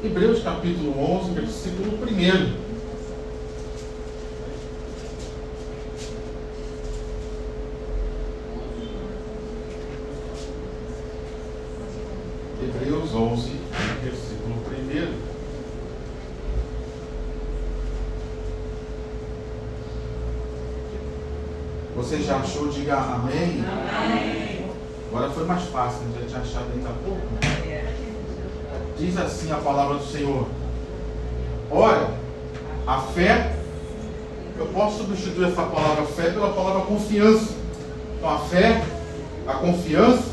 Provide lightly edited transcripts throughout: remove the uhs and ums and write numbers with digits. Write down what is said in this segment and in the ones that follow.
Hebreus capítulo 11, versículo 1. Hebreus 11, versículo 1. Você já achou? Diga amém. Amém. Agora foi mais fácil, não já tinha achado ainda há pouco. Diz assim a palavra do Senhor. Ora, a fé, eu posso substituir essa palavra fé pela palavra confiança. Então a fé, a confiança,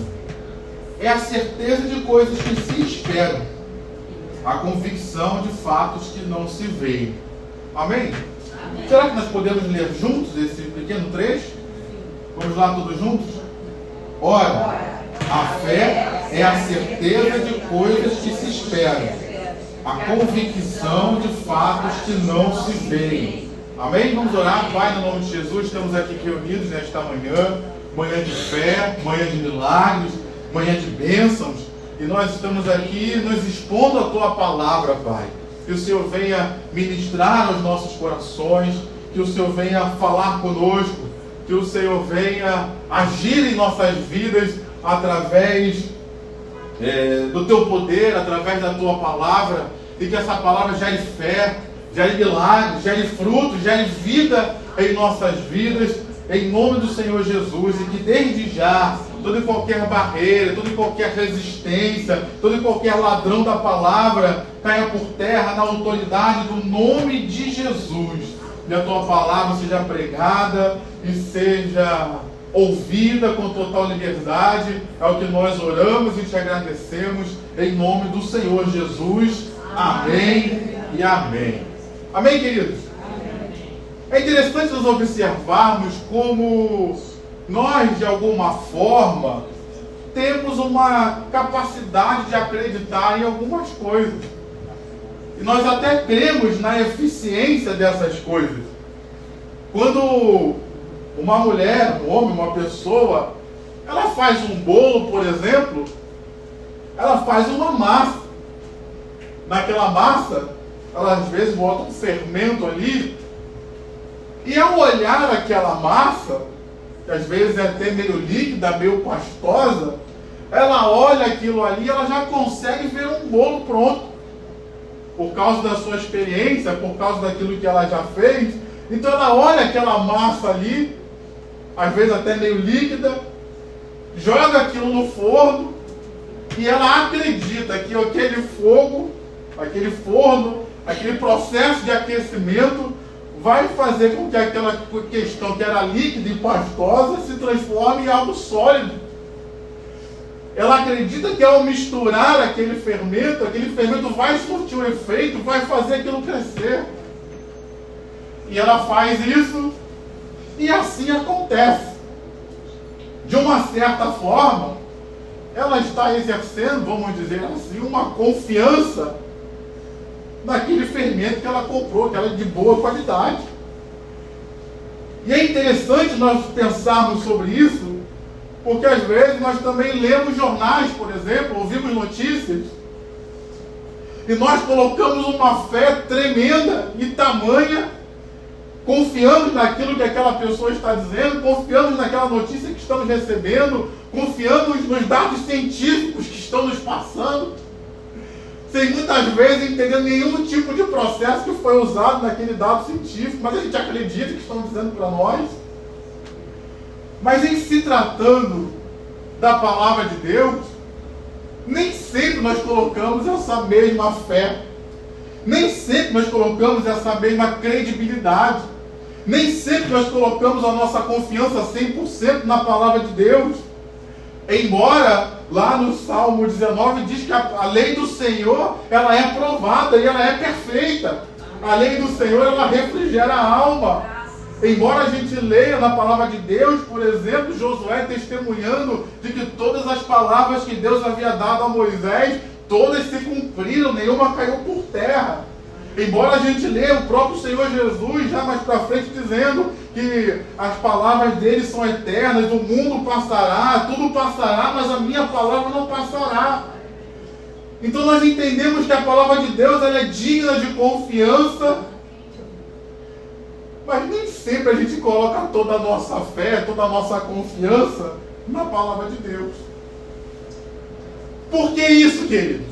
é a certeza de coisas que se esperam, a convicção de fatos que não se veem. Amém? Amém. Será que nós podemos ler juntos esse pequeno trecho? Vamos lá todos juntos? Ora, a fé é a certeza de coisas que se esperam, a convicção de fatos que não se veem. Amém? Vamos orar. Pai, no nome de Jesus, estamos aqui reunidos nesta manhã, manhã de fé, manhã de milagres, manhã de bênçãos, e nós estamos aqui nos expondo a Tua palavra, Pai. Que o Senhor venha ministrar aos nossos corações, que o Senhor venha falar conosco, que o Senhor venha agir em nossas vidas através do Teu poder, através da Tua palavra, e que essa palavra gere fé, gere milagres, gere frutos, gere vida em nossas vidas, em nome do Senhor Jesus, e que desde já toda e qualquer barreira, toda e qualquer resistência, todo e qualquer ladrão da palavra caia por terra na autoridade do nome de Jesus. E a Tua palavra seja pregada e seja ouvida com total liberdade. É o que nós oramos e te agradecemos em nome do Senhor Jesus. Amém e amém. Amém, queridos? É interessante nós observarmos como nós, de alguma forma, temos uma capacidade de acreditar em algumas coisas. E nós até cremos na eficiência dessas coisas. Quando uma mulher, um homem, uma pessoa, ela faz um bolo, por exemplo, ela faz uma massa. Naquela massa, ela às vezes bota um fermento ali, e ao olhar aquela massa, que às vezes é até meio líquida, meio pastosa, ela olha aquilo ali e ela já consegue ver um bolo pronto. Por causa da sua experiência, por causa daquilo que ela já fez. Então ela olha aquela massa ali, às vezes até meio líquida, joga aquilo no forno e ela acredita que aquele fogo, aquele forno, aquele processo de aquecimento vai fazer com que aquela questão que era líquida e pastosa se transforme em algo sólido. Ela acredita que ao misturar aquele fermento vai surtir um efeito, vai fazer aquilo crescer. E ela faz isso e assim acontece. De uma certa forma, ela está exercendo, vamos dizer assim, uma confiança naquele fermento que ela comprou, que ela é de boa qualidade. E é interessante nós pensarmos sobre isso, porque às vezes nós também lemos jornais, por exemplo, ouvimos notícias, e nós colocamos uma fé tremenda e tamanha, confiamos naquilo que aquela pessoa está dizendo, confiamos naquela notícia que estamos recebendo, confiamos nos dados científicos que estão nos passando, sem muitas vezes entender nenhum tipo de processo que foi usado naquele dado científico, mas a gente acredita que estão dizendo para nós. Mas em se tratando da palavra de Deus, nem sempre nós colocamos essa mesma fé, nem sempre nós colocamos essa mesma credibilidade, nem sempre nós colocamos a nossa confiança 100% na palavra de Deus. Embora lá no Salmo 19 diz que a lei do Senhor, ela é provada e ela é perfeita. A lei do Senhor, ela refrigera a alma. Embora a gente leia na palavra de Deus, por exemplo, Josué testemunhando de que todas as palavras que Deus havia dado a Moisés, todas se cumpriram, nenhuma caiu por terra. Embora a gente leia o próprio Senhor Jesus já mais para frente dizendo que as palavras dele são eternas, o mundo passará, tudo passará, mas a minha palavra não passará. Então nós entendemos que a palavra de Deus ela é digna de confiança, mas nem sempre a gente coloca toda a nossa fé, toda a nossa confiança na palavra de Deus. Por que isso, queridos?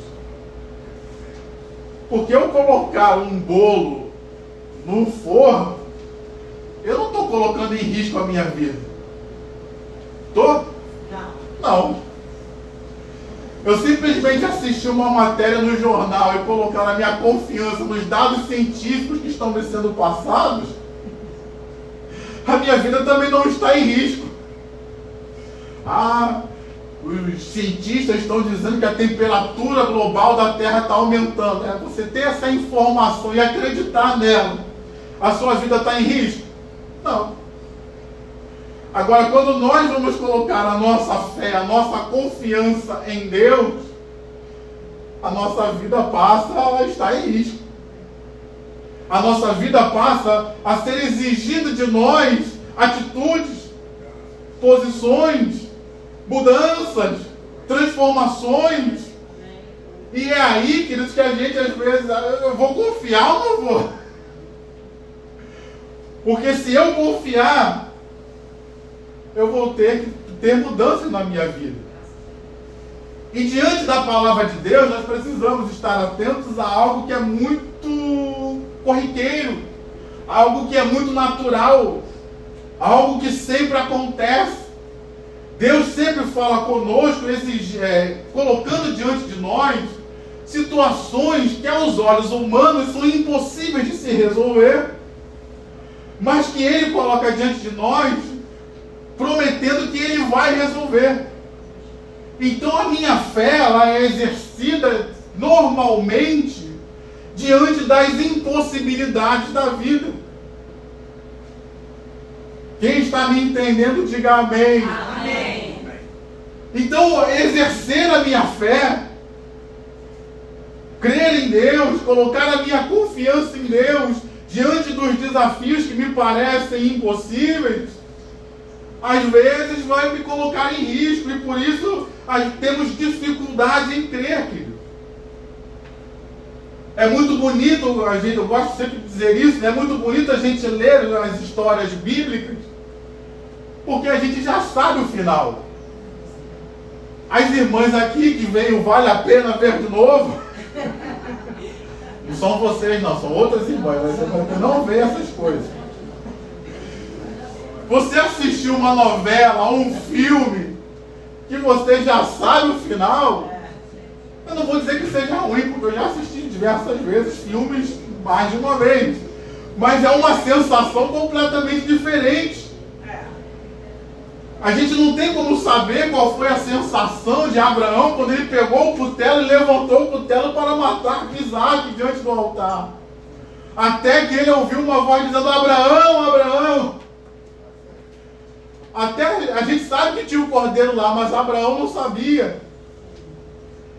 Porque eu colocar um bolo no forno, eu não estou colocando em risco a minha vida. Estou? Não. Eu simplesmente assisti uma matéria no jornal e colocar a minha confiança nos dados científicos que estão me sendo passados, a minha vida também não está em risco. Os cientistas estão dizendo que a temperatura global da Terra está aumentando. Você ter essa informação e acreditar nela, a sua vida está em risco? Não. Agora, quando nós vamos colocar a nossa fé, a nossa confiança em Deus, a nossa vida passa a estar em risco. A nossa vida passa a ser exigido de nós atitudes, posições, mudanças, transformações. E é aí, queridos, que a gente às vezes, eu vou confiar ou não vou? Porque se eu confiar, eu vou ter que ter mudanças na minha vida. E diante da palavra de Deus, nós precisamos estar atentos a algo que é muito corriqueiro, algo que é muito natural, algo que sempre acontece. Deus sempre fala conosco, colocando diante de nós situações que aos olhos humanos são impossíveis de se resolver, mas que Ele coloca diante de nós, prometendo que Ele vai resolver. Então a minha fé, ela é exercida normalmente diante das impossibilidades da vida. Quem está me entendendo, diga amém. Amém. Então, exercer a minha fé, crer em Deus, colocar a minha confiança em Deus diante dos desafios que me parecem impossíveis, às vezes vai me colocar em risco, e por isso temos dificuldade em crer, querido. É muito bonito, eu gosto sempre de dizer isso, é muito bonito a gente ler as histórias bíblicas, porque a gente já sabe o final. As irmãs aqui que veio, vale a pena ver de novo? Não são vocês não, são outras irmãs, mas você não vê essas coisas. Você assistiu uma novela, um filme, que você já sabe o final, eu não vou dizer que seja ruim, porque eu já assisti diversas vezes filmes mais de uma vez, mas é uma sensação completamente diferente. A gente não tem como saber qual foi a sensação de Abraão quando ele pegou o cutelo e levantou o cutelo para matar Isaac diante do altar, até que ele ouviu uma voz dizendo: Abraão, Abraão. Até a gente sabe que tinha o cordeiro lá, mas Abraão não sabia.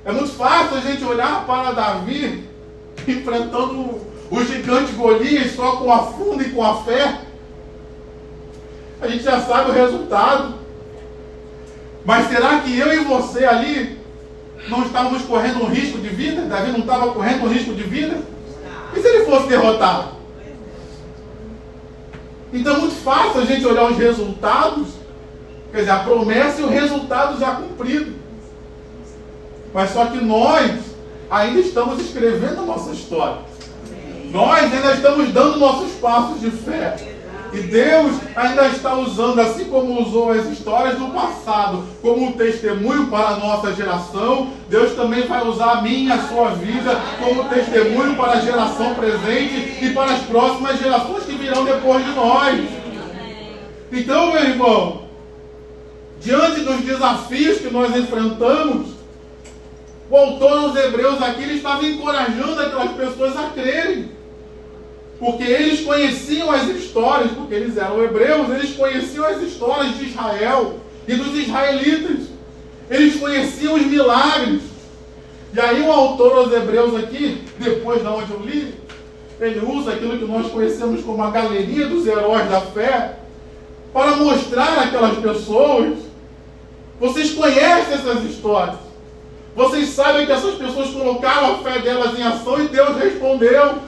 É muito fácil a gente olhar para Davi enfrentando o gigante Golias só com a funda e com a fé. A gente já sabe o resultado. Mas será que eu e você ali não estávamos correndo um risco de vida? Davi não estava correndo um risco de vida? E se ele fosse derrotado? Então é muito fácil a gente olhar os resultados, quer dizer, a promessa e o resultado já cumprido. Mas só que nós ainda estamos escrevendo a nossa história. Nós ainda estamos dando nossos passos de fé. E Deus ainda está usando, assim como usou as histórias do passado, como um testemunho para a nossa geração, Deus também vai usar a minha e a sua vida como testemunho para a geração presente e para as próximas gerações que virão depois de nós. Então, meu irmão, diante dos desafios que nós enfrentamos, o autor aos Hebreus aqui, ele estava encorajando aquelas pessoas a crerem. Porque eles conheciam as histórias, porque eles eram hebreus, eles conheciam as histórias de Israel e dos israelitas. Eles conheciam os milagres. E aí o autor aos Hebreus aqui, depois de onde eu li, ele usa aquilo que nós conhecemos como a galeria dos heróis da fé, para mostrar àquelas pessoas: vocês conhecem essas histórias, Vocês sabem que essas pessoas colocaram a fé delas em ação e Deus respondeu.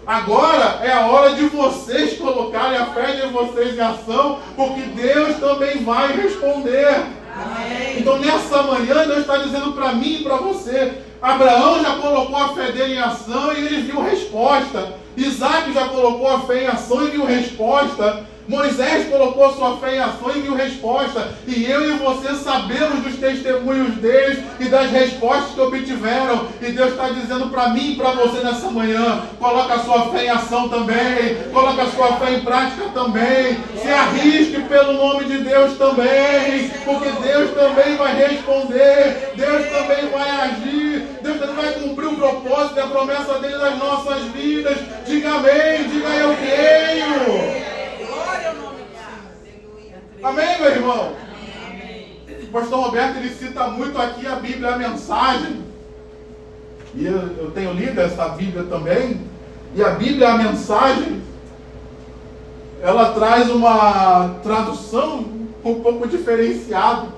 Agora é a hora de vocês colocarem a fé de vocês em ação, porque Deus também vai responder. Amém. Então nessa manhã Deus está dizendo para mim e para você: Abraão já colocou a fé dele em ação e ele viu resposta. Isaac já colocou a fé em ação e viu resposta. Moisés colocou a sua fé em ação e viu resposta. E eu e você sabemos dos testemunhos deles e das respostas que obtiveram. E Deus está dizendo para mim e para você nessa manhã: coloca a sua fé em ação também. Coloca a sua fé em prática também. Se arrisque pelo nome de Deus também. Porque Deus também vai responder. Deus também vai agir. Deus também vai cumprir o propósito e a promessa dele nas nossas vidas. Diga amém. Diga eu creio. Amém, meu irmão? Amém. O pastor Roberto, ele cita muito aqui a Bíblia, a mensagem. E eu tenho lido essa Bíblia também. E a Bíblia, a mensagem, ela traz uma tradução um pouco diferenciada.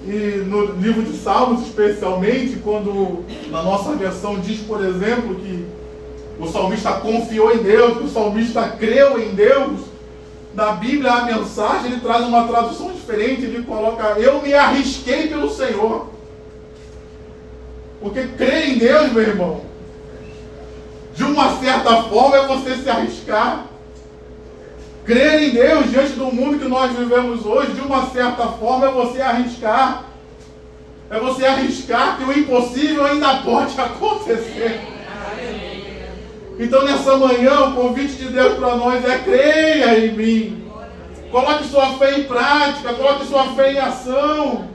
E no livro de Salmos, especialmente, quando na nossa versão diz, por exemplo, que o salmista confiou em Deus, que o salmista creu em Deus, na Bíblia, a mensagem, ele traz uma tradução diferente. Ele coloca: eu me arrisquei pelo Senhor. Porque crer em Deus, meu irmão, de uma certa forma é você se arriscar. Crer em Deus diante do mundo que nós vivemos hoje, de uma certa forma é você arriscar. É você arriscar que o impossível ainda pode acontecer. Então nessa manhã o convite de Deus para nós é: creia em mim. Coloque sua fé em prática, coloque sua fé em ação.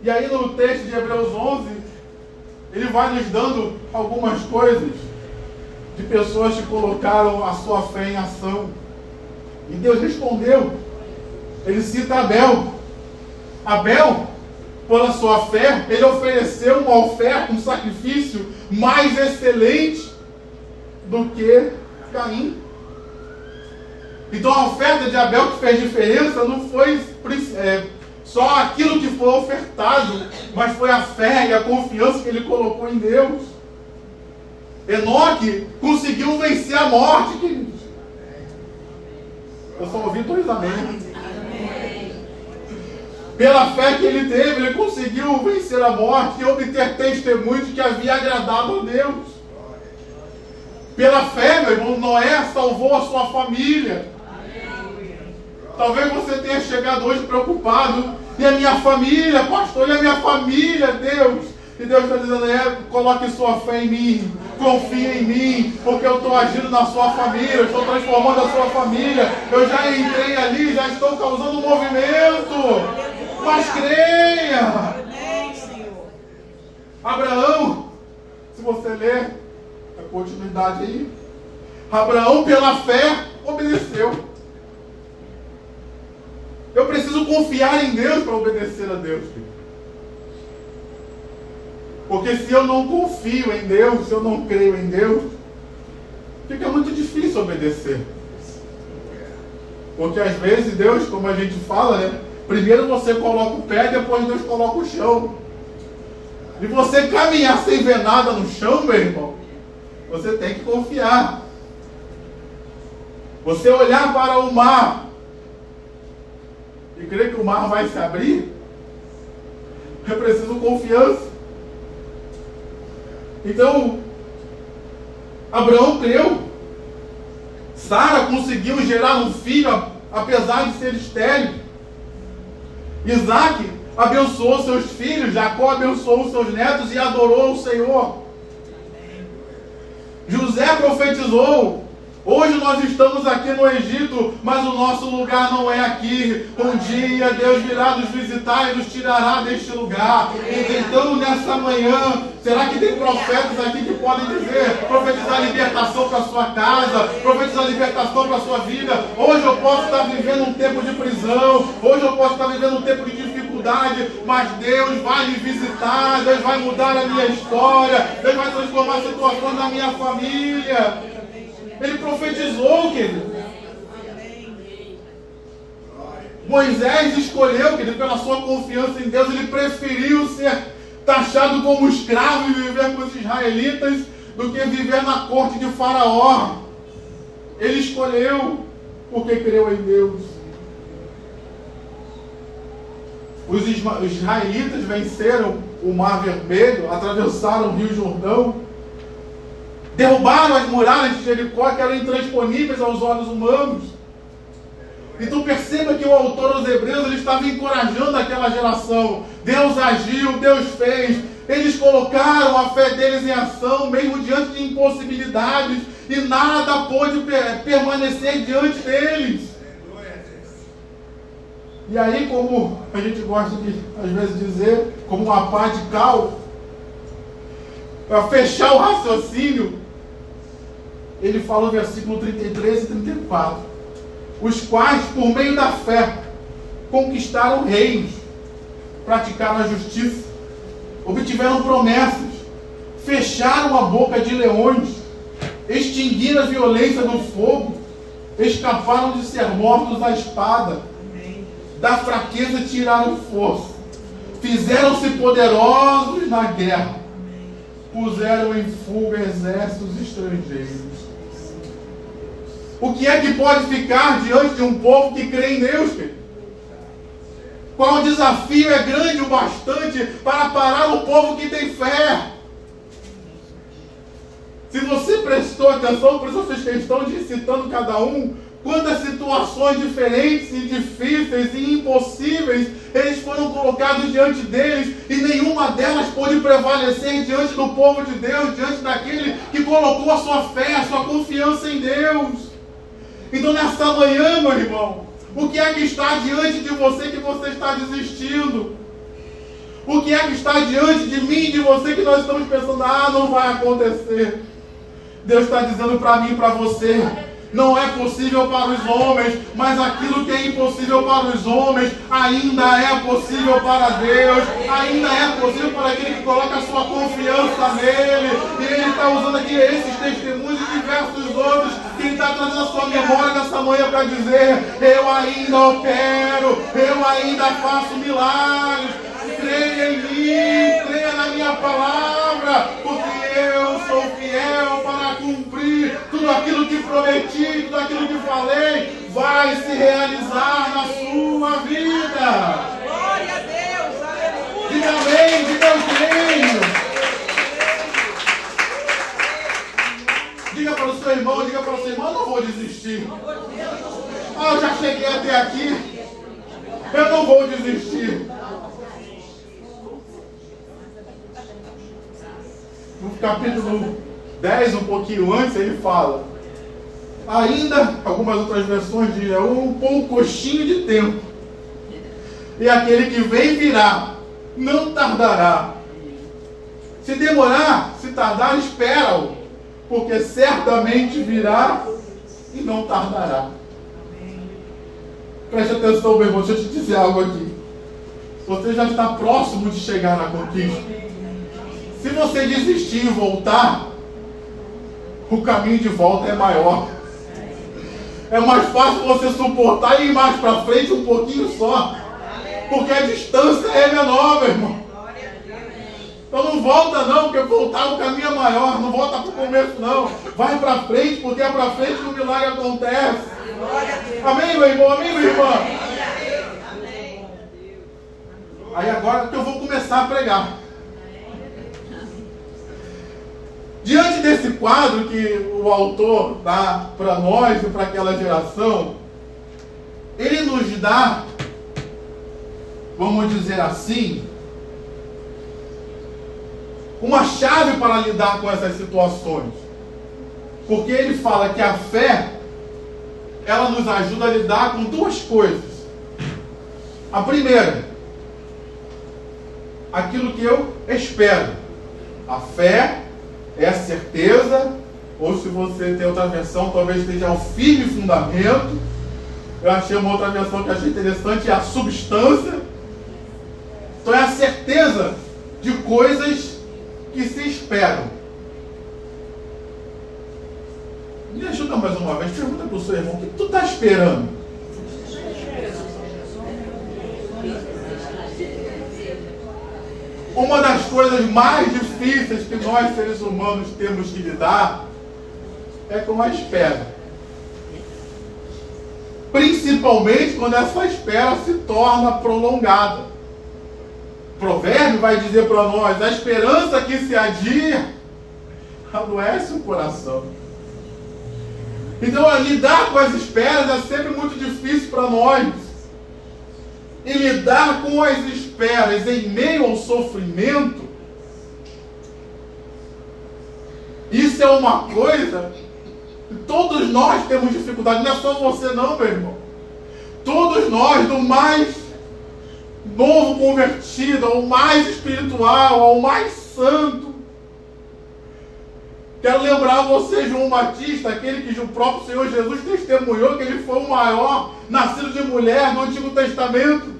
E aí no texto de Hebreus 11, ele vai nos dando algumas coisas de pessoas que colocaram a sua fé em ação. E Deus respondeu. Ele cita Abel. Abel, pela sua fé, ele ofereceu uma oferta, um sacrifício mais excelente do que Caim. Então a oferta de Abel que fez diferença não foi só aquilo que foi ofertado, mas foi a fé e a confiança que ele colocou em Deus. Enoque conseguiu vencer a morte, queridos. Eu só ouvi 2 amém. Pela fé que ele teve, ele conseguiu vencer a morte e obter testemunho de que havia agradado a Deus. Pela fé, meu irmão, Noé salvou a sua família. Talvez você tenha chegado hoje preocupado: e a minha família, pastor, e a minha família, Deus? E Deus está dizendo: coloque sua fé em mim, confie em mim, porque eu estou agindo na sua família, eu estou transformando a sua família, eu já entrei ali, já estou causando um movimento. Mas creia. Abraão, se você ler a continuidade aí, Abraão pela fé obedeceu. Eu preciso confiar em Deus para obedecer a Deus. Porque se eu não confio em Deus, se eu não creio em Deus, fica muito difícil obedecer. Porque às vezes Deus, como a gente fala, né? Primeiro você coloca o pé, depois Deus coloca o chão. E você caminhar sem ver nada no chão, meu irmão, você tem que confiar. Você olhar para o mar e crer que o mar vai se abrir, é preciso confiança. Então, Abraão creu. Sara conseguiu gerar um filho, apesar de ser estéril. Isaac abençoou seus filhos, Jacó abençoou seus netos e adorou o Senhor. José profetizou: hoje nós estamos aqui no Egito, mas o nosso lugar não é aqui. Um dia Deus virá nos visitar e nos tirará deste lugar. Então nessa manhã, será que tem profetas aqui que podem dizer, profetizar libertação para a sua casa, profetizar libertação para a sua vida? Hoje eu posso estar vivendo um tempo de prisão, hoje eu posso estar vivendo um tempo de dificuldade, mas Deus vai me visitar, Deus vai mudar a minha história, Deus vai transformar a situação da minha família. Ele profetizou, querido. Moisés escolheu, querido, pela sua confiança em Deus, ele preferiu ser taxado como escravo e viver com os israelitas do que viver na corte de Faraó. Ele escolheu porque creu em Deus. Os israelitas venceram o Mar Vermelho, atravessaram o Rio Jordão, derrubaram as muralhas de Jericó, que eram intransponíveis aos olhos humanos. Então perceba que o autor aos Hebreus, ele estava encorajando aquela geração. Deus agiu, Deus fez. Eles colocaram a fé deles em ação, mesmo diante de impossibilidades, e nada pôde permanecer diante deles. E aí, como a gente gosta de, às vezes, dizer, como uma pá de cal, para fechar o raciocínio, ele fala no versículo 33 e 34, os quais, por meio da fé, conquistaram reinos, praticaram a justiça, obtiveram promessas, fecharam a boca de leões, extinguiram a violência do fogo, escaparam de ser mortos à espada, da fraqueza tiraram força, fizeram-se poderosos na guerra, puseram em fuga exércitos estrangeiros. O que é que pode ficar diante de um povo que crê em Deus, querido? Qual desafio é grande o bastante para parar o povo que tem fé? Se você prestou atenção, por isso eu fiz questão de ir citando cada um, quantas situações diferentes e difíceis e impossíveis eles foram colocados diante deles, e nenhuma delas pôde prevalecer diante do povo de Deus, diante daquele que colocou a sua fé, a sua confiança em Deus. Então nessa manhã, meu irmão, o que é que está diante de você que você está desistindo? O que é que está diante de mim e de você que nós estamos pensando, não vai acontecer? Deus está dizendo para mim e para você, não é possível para os homens, mas aquilo que é impossível para os homens, ainda é possível para Deus, ainda é possível para aquele que coloca a sua confiança nele. E ele está usando aqui esses testemunhos e diversos outros, que ele está trazendo a sua memória nessa manhã para dizer, eu ainda opero, eu ainda faço milagres, creia em mim, creia na minha palavra, porque eu sou fiel para cumprir tudo aquilo que prometi, tudo aquilo que falei, vai se realizar na sua vida. Glória a Deus, aleluia. Diga amém, diga eu creio. Diga para o seu irmão, diga para o seu irmão, eu não vou desistir. Eu já cheguei até aqui, eu não vou desistir. No capítulo 10, um pouquinho antes, ele fala, ainda, algumas outras versões dizem, um poucochinho de tempo, e aquele que vem virá, não tardará. Se demorar, se tardar, espera-o, porque certamente virá e não tardará. Preste atenção, meu irmão, deixa eu te dizer algo aqui. Você já está próximo de chegar na conquista. Se você desistir e voltar, o caminho de volta é maior. É mais fácil você suportar e ir mais para frente um pouquinho só, porque a distância é menor, meu irmão. Então não volta não, porque voltar o caminho é maior. Não volta para o começo não. Vai para frente, porque é para frente que o milagre acontece. Amém, meu irmão? Amém, minha irmã? Aí agora que eu vou começar a pregar. Diante desse quadro que o autor dá para nós e para aquela geração, ele nos dá, vamos dizer assim, uma chave para lidar com essas situações. Porque ele fala que a fé, ela nos ajuda a lidar com duas coisas. A primeira, aquilo que eu espero. A fé é a certeza, ou se você tem outra versão, talvez esteja o firme fundamento. Eu achei uma outra versão que achei interessante, é a substância. Então é a certeza de coisas que se esperam. Me ajuda mais uma vez, pergunta para o seu irmão, o que tu está esperando? Uma das coisas mais difíceis que nós, seres humanos, temos que lidar é com a espera. Principalmente quando essa espera se torna prolongada. O provérbio vai dizer para nós: a esperança que se adia adoece o coração. Então, lidar com as esperas é sempre muito difícil para nós. E lidar com as esperas em meio ao sofrimento, isso é uma coisa que todos nós temos dificuldade. Não é só você não, meu irmão. Todos nós, do mais novo convertido, ao mais espiritual, ao mais santo. Quero lembrar você, João Batista, aquele que o próprio Senhor Jesus testemunhou que ele foi o maior nascido de mulher no Antigo Testamento.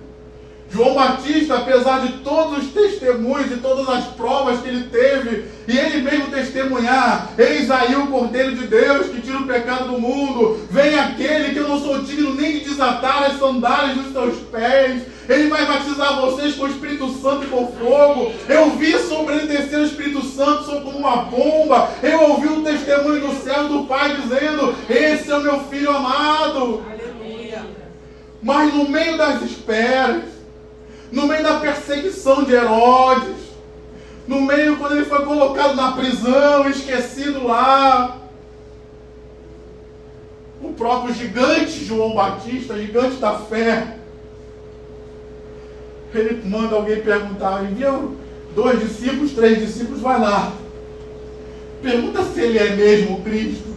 João Batista, apesar de todos os testemunhos e todas as provas que ele teve, e ele mesmo testemunhar: eis aí o Cordeiro de Deus que tira o pecado do mundo, vem aquele que eu não sou digno nem de desatar as sandálias dos seus pés, ele vai batizar vocês com o Espírito Santo e com fogo. Eu vi sobre ele descer o Espírito Santo como uma pomba. Eu ouvi o testemunho do céu do Pai dizendo: esse é o meu Filho amado. Aleluia. Mas no meio das esperas, no meio da perseguição de Herodes, no meio quando ele foi colocado na prisão, esquecido lá, o próprio gigante João Batista, gigante da fé, ele manda alguém perguntar, envia 2 discípulos, 3 discípulos, vai lá, pergunta se ele é mesmo o Cristo.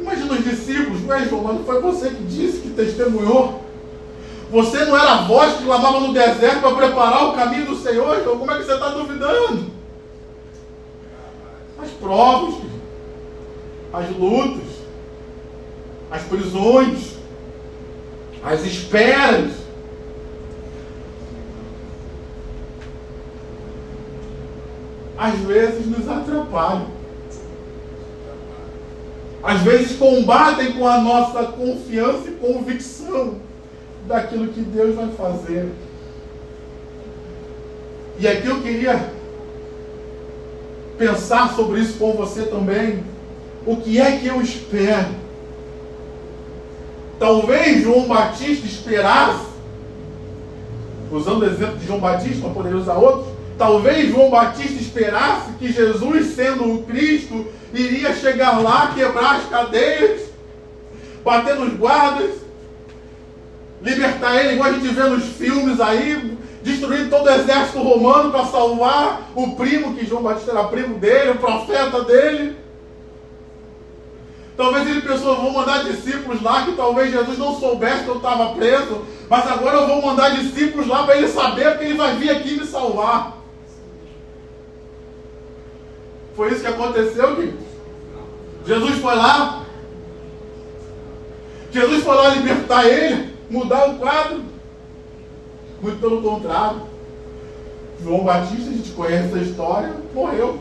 Imagina os discípulos: ué, João, mas não foi você que disse, que testemunhou? Você não era a voz que clamava no deserto para preparar o caminho do Senhor? Então como é que você está duvidando? As provas, as lutas, as prisões, as esperas. Às vezes nos atrapalham. Às vezes combatem com a nossa confiança e convicção daquilo que Deus vai fazer. E aqui eu queria pensar sobre isso com você também. O que é que eu espero? Talvez João Batista esperasse, usando o exemplo de João Batista, mas poderia usar outros. Talvez João Batista esperasse que Jesus, sendo o Cristo, iria chegar lá, quebrar as cadeias, bater nos guardas, libertar ele, igual a gente vê nos filmes aí, destruir todo o exército romano para salvar o primo, que João Batista era primo dele, o profeta dele. Talvez ele pensou: vou mandar discípulos lá, que talvez Jesus não soubesse que eu estava preso, mas agora eu vou mandar discípulos lá para ele saber, porque ele vai vir aqui me salvar. Foi isso que aconteceu, queridos? Jesus foi lá. Jesus foi lá libertar ele, mudar o quadro. Muito pelo contrário. João Batista, a gente conhece a história, morreu.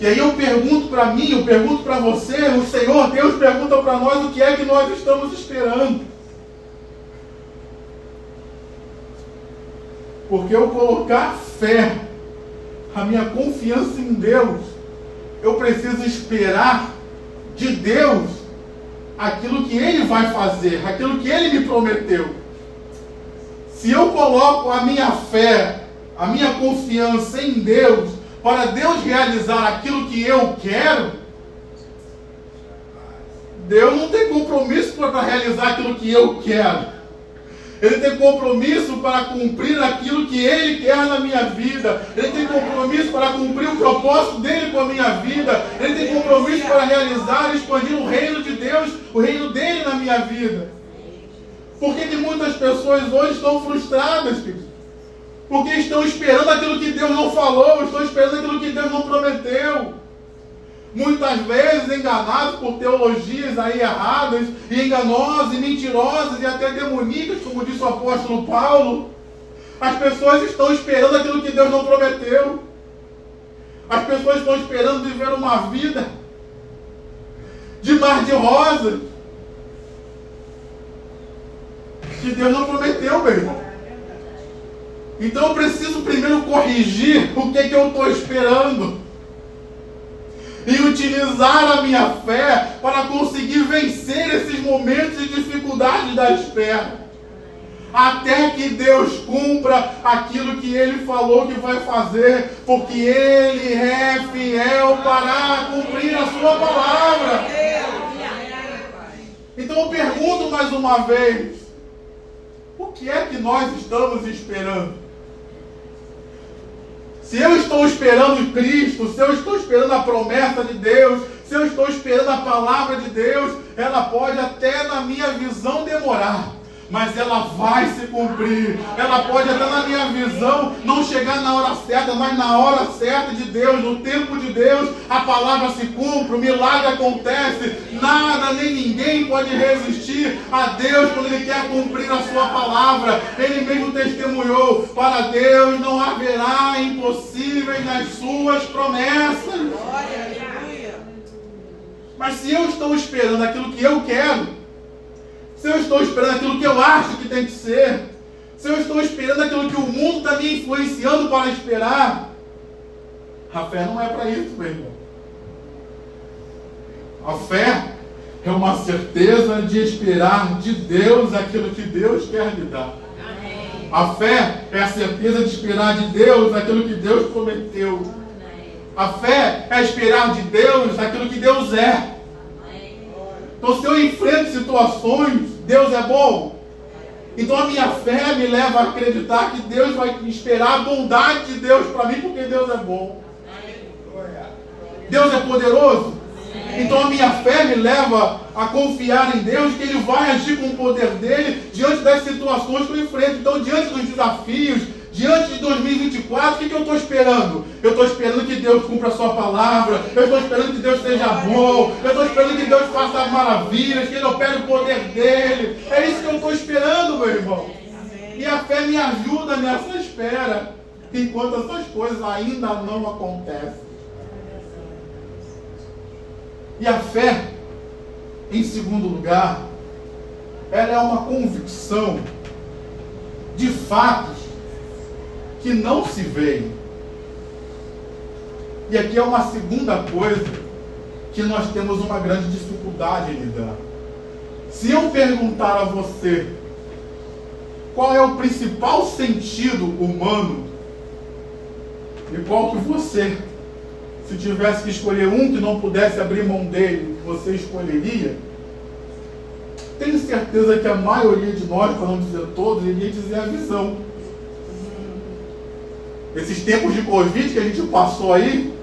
E aí eu pergunto para mim, eu pergunto para você, o Senhor Deus pergunta para nós o que é que nós estamos esperando. Porque eu colocar fé, a minha confiança em Deus, eu preciso esperar de Deus aquilo que Ele vai fazer, aquilo que Ele me prometeu. Se eu coloco a minha fé, a minha confiança em Deus, para Deus realizar aquilo que eu quero, Deus não tem compromisso para realizar aquilo que eu quero. Ele tem compromisso para cumprir aquilo que Ele quer na minha vida. Ele tem compromisso para cumprir o propósito dEle com a minha vida. Ele tem compromisso para realizar e expandir o reino de Deus, o reino dEle na minha vida. Por que muitas pessoas hoje estão frustradas, queridos? Porque estão esperando aquilo que Deus não falou, estão esperando aquilo que Deus não prometeu. Muitas vezes enganados por teologias aí erradas, e enganosas, e mentirosas, e até demoníacas, como disse o apóstolo Paulo. As pessoas estão esperando aquilo que Deus não prometeu. As pessoas estão esperando viver uma vida de mar de rosas, que Deus não prometeu, meu irmão. Então eu preciso primeiro corrigir o que eu estou esperando. E utilizar a minha fé para conseguir vencer esses momentos de dificuldade da espera. Até que Deus cumpra aquilo que Ele falou que vai fazer, porque Ele é fiel para cumprir a sua palavra. Então eu pergunto mais uma vez, o que é que nós estamos esperando? Se eu estou esperando Cristo, se eu estou esperando a promessa de Deus, se eu estou esperando a palavra de Deus, ela pode até na minha visão demorar, mas ela vai se cumprir. Ela pode até na minha visão não chegar na hora certa, mas na hora certa de Deus, no tempo de Deus, a palavra se cumpre, o milagre acontece. Nada nem ninguém pode resistir a Deus quando Ele quer cumprir a sua palavra. Ele mesmo testemunhou: para Deus não haverá impossíveis nas suas promessas. Mas se eu estou esperando aquilo que eu quero, se eu estou esperando aquilo que eu acho que tem que ser, se eu estou esperando aquilo que o mundo está me influenciando para esperar, a fé não é para isso, meu irmão. A fé é uma certeza de esperar de Deus aquilo que Deus quer lhe dar. A fé é a certeza de esperar de Deus aquilo que Deus prometeu. A fé é esperar de Deus aquilo que Deus é. Então, se eu enfrento situações, Deus é bom. Então a minha fé me leva a acreditar que Deus vai esperar a bondade de Deus para mim, porque Deus é bom. Deus é poderoso. Então a minha fé me leva a confiar em Deus, que Ele vai agir com o poder dEle diante das situações que eu enfrento. Então, diante dos desafios, diante de 2024, o que eu estou esperando? Eu estou esperando que Deus cumpra a sua palavra. Eu estou esperando que Deus seja bom. Eu estou esperando que Deus faça maravilhas, que Ele opere o poder dEle. É isso que eu estou esperando, meu irmão. E a fé me ajuda nessa espera, enquanto essas coisas ainda não acontecem. E a fé, em segundo lugar, ela é uma convicção de fatos que não se veem. E aqui é uma segunda coisa que nós temos uma grande dificuldade em lidar. Se eu perguntar a você qual é o principal sentido humano, e qual que você, se tivesse que escolher um que não pudesse abrir mão dele, você escolheria? Tenho certeza que a maioria de nós, para não dizer todos, iria dizer a visão. Esses tempos de Covid que a gente passou aí,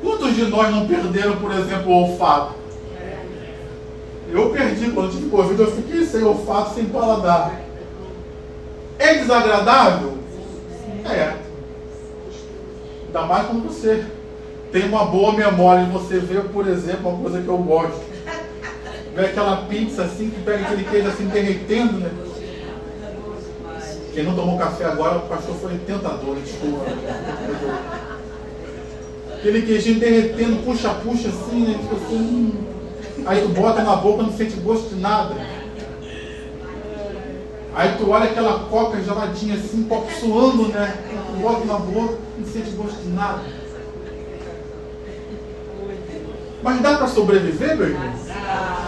quantos de nós não perderam, por exemplo, o olfato? Eu perdi, quando tive Covid, eu fiquei sem olfato, sem paladar. É desagradável? É. Ainda mais quando você tem uma boa memória e você vê, por exemplo, uma coisa que eu gosto. Vê aquela pizza assim, que pega aquele queijo assim derretendo, né? Quem não tomou café agora, o pastor foi tentador, desculpa. Aquele queijinho derretendo, puxa assim, né? Tipo assim, aí tu bota na boca, não sente gosto de nada. Aí tu olha aquela coca geladinha assim, copo suando, né? Tu bota na boca, não sente gosto de nada. Mas dá para sobreviver, meu irmão?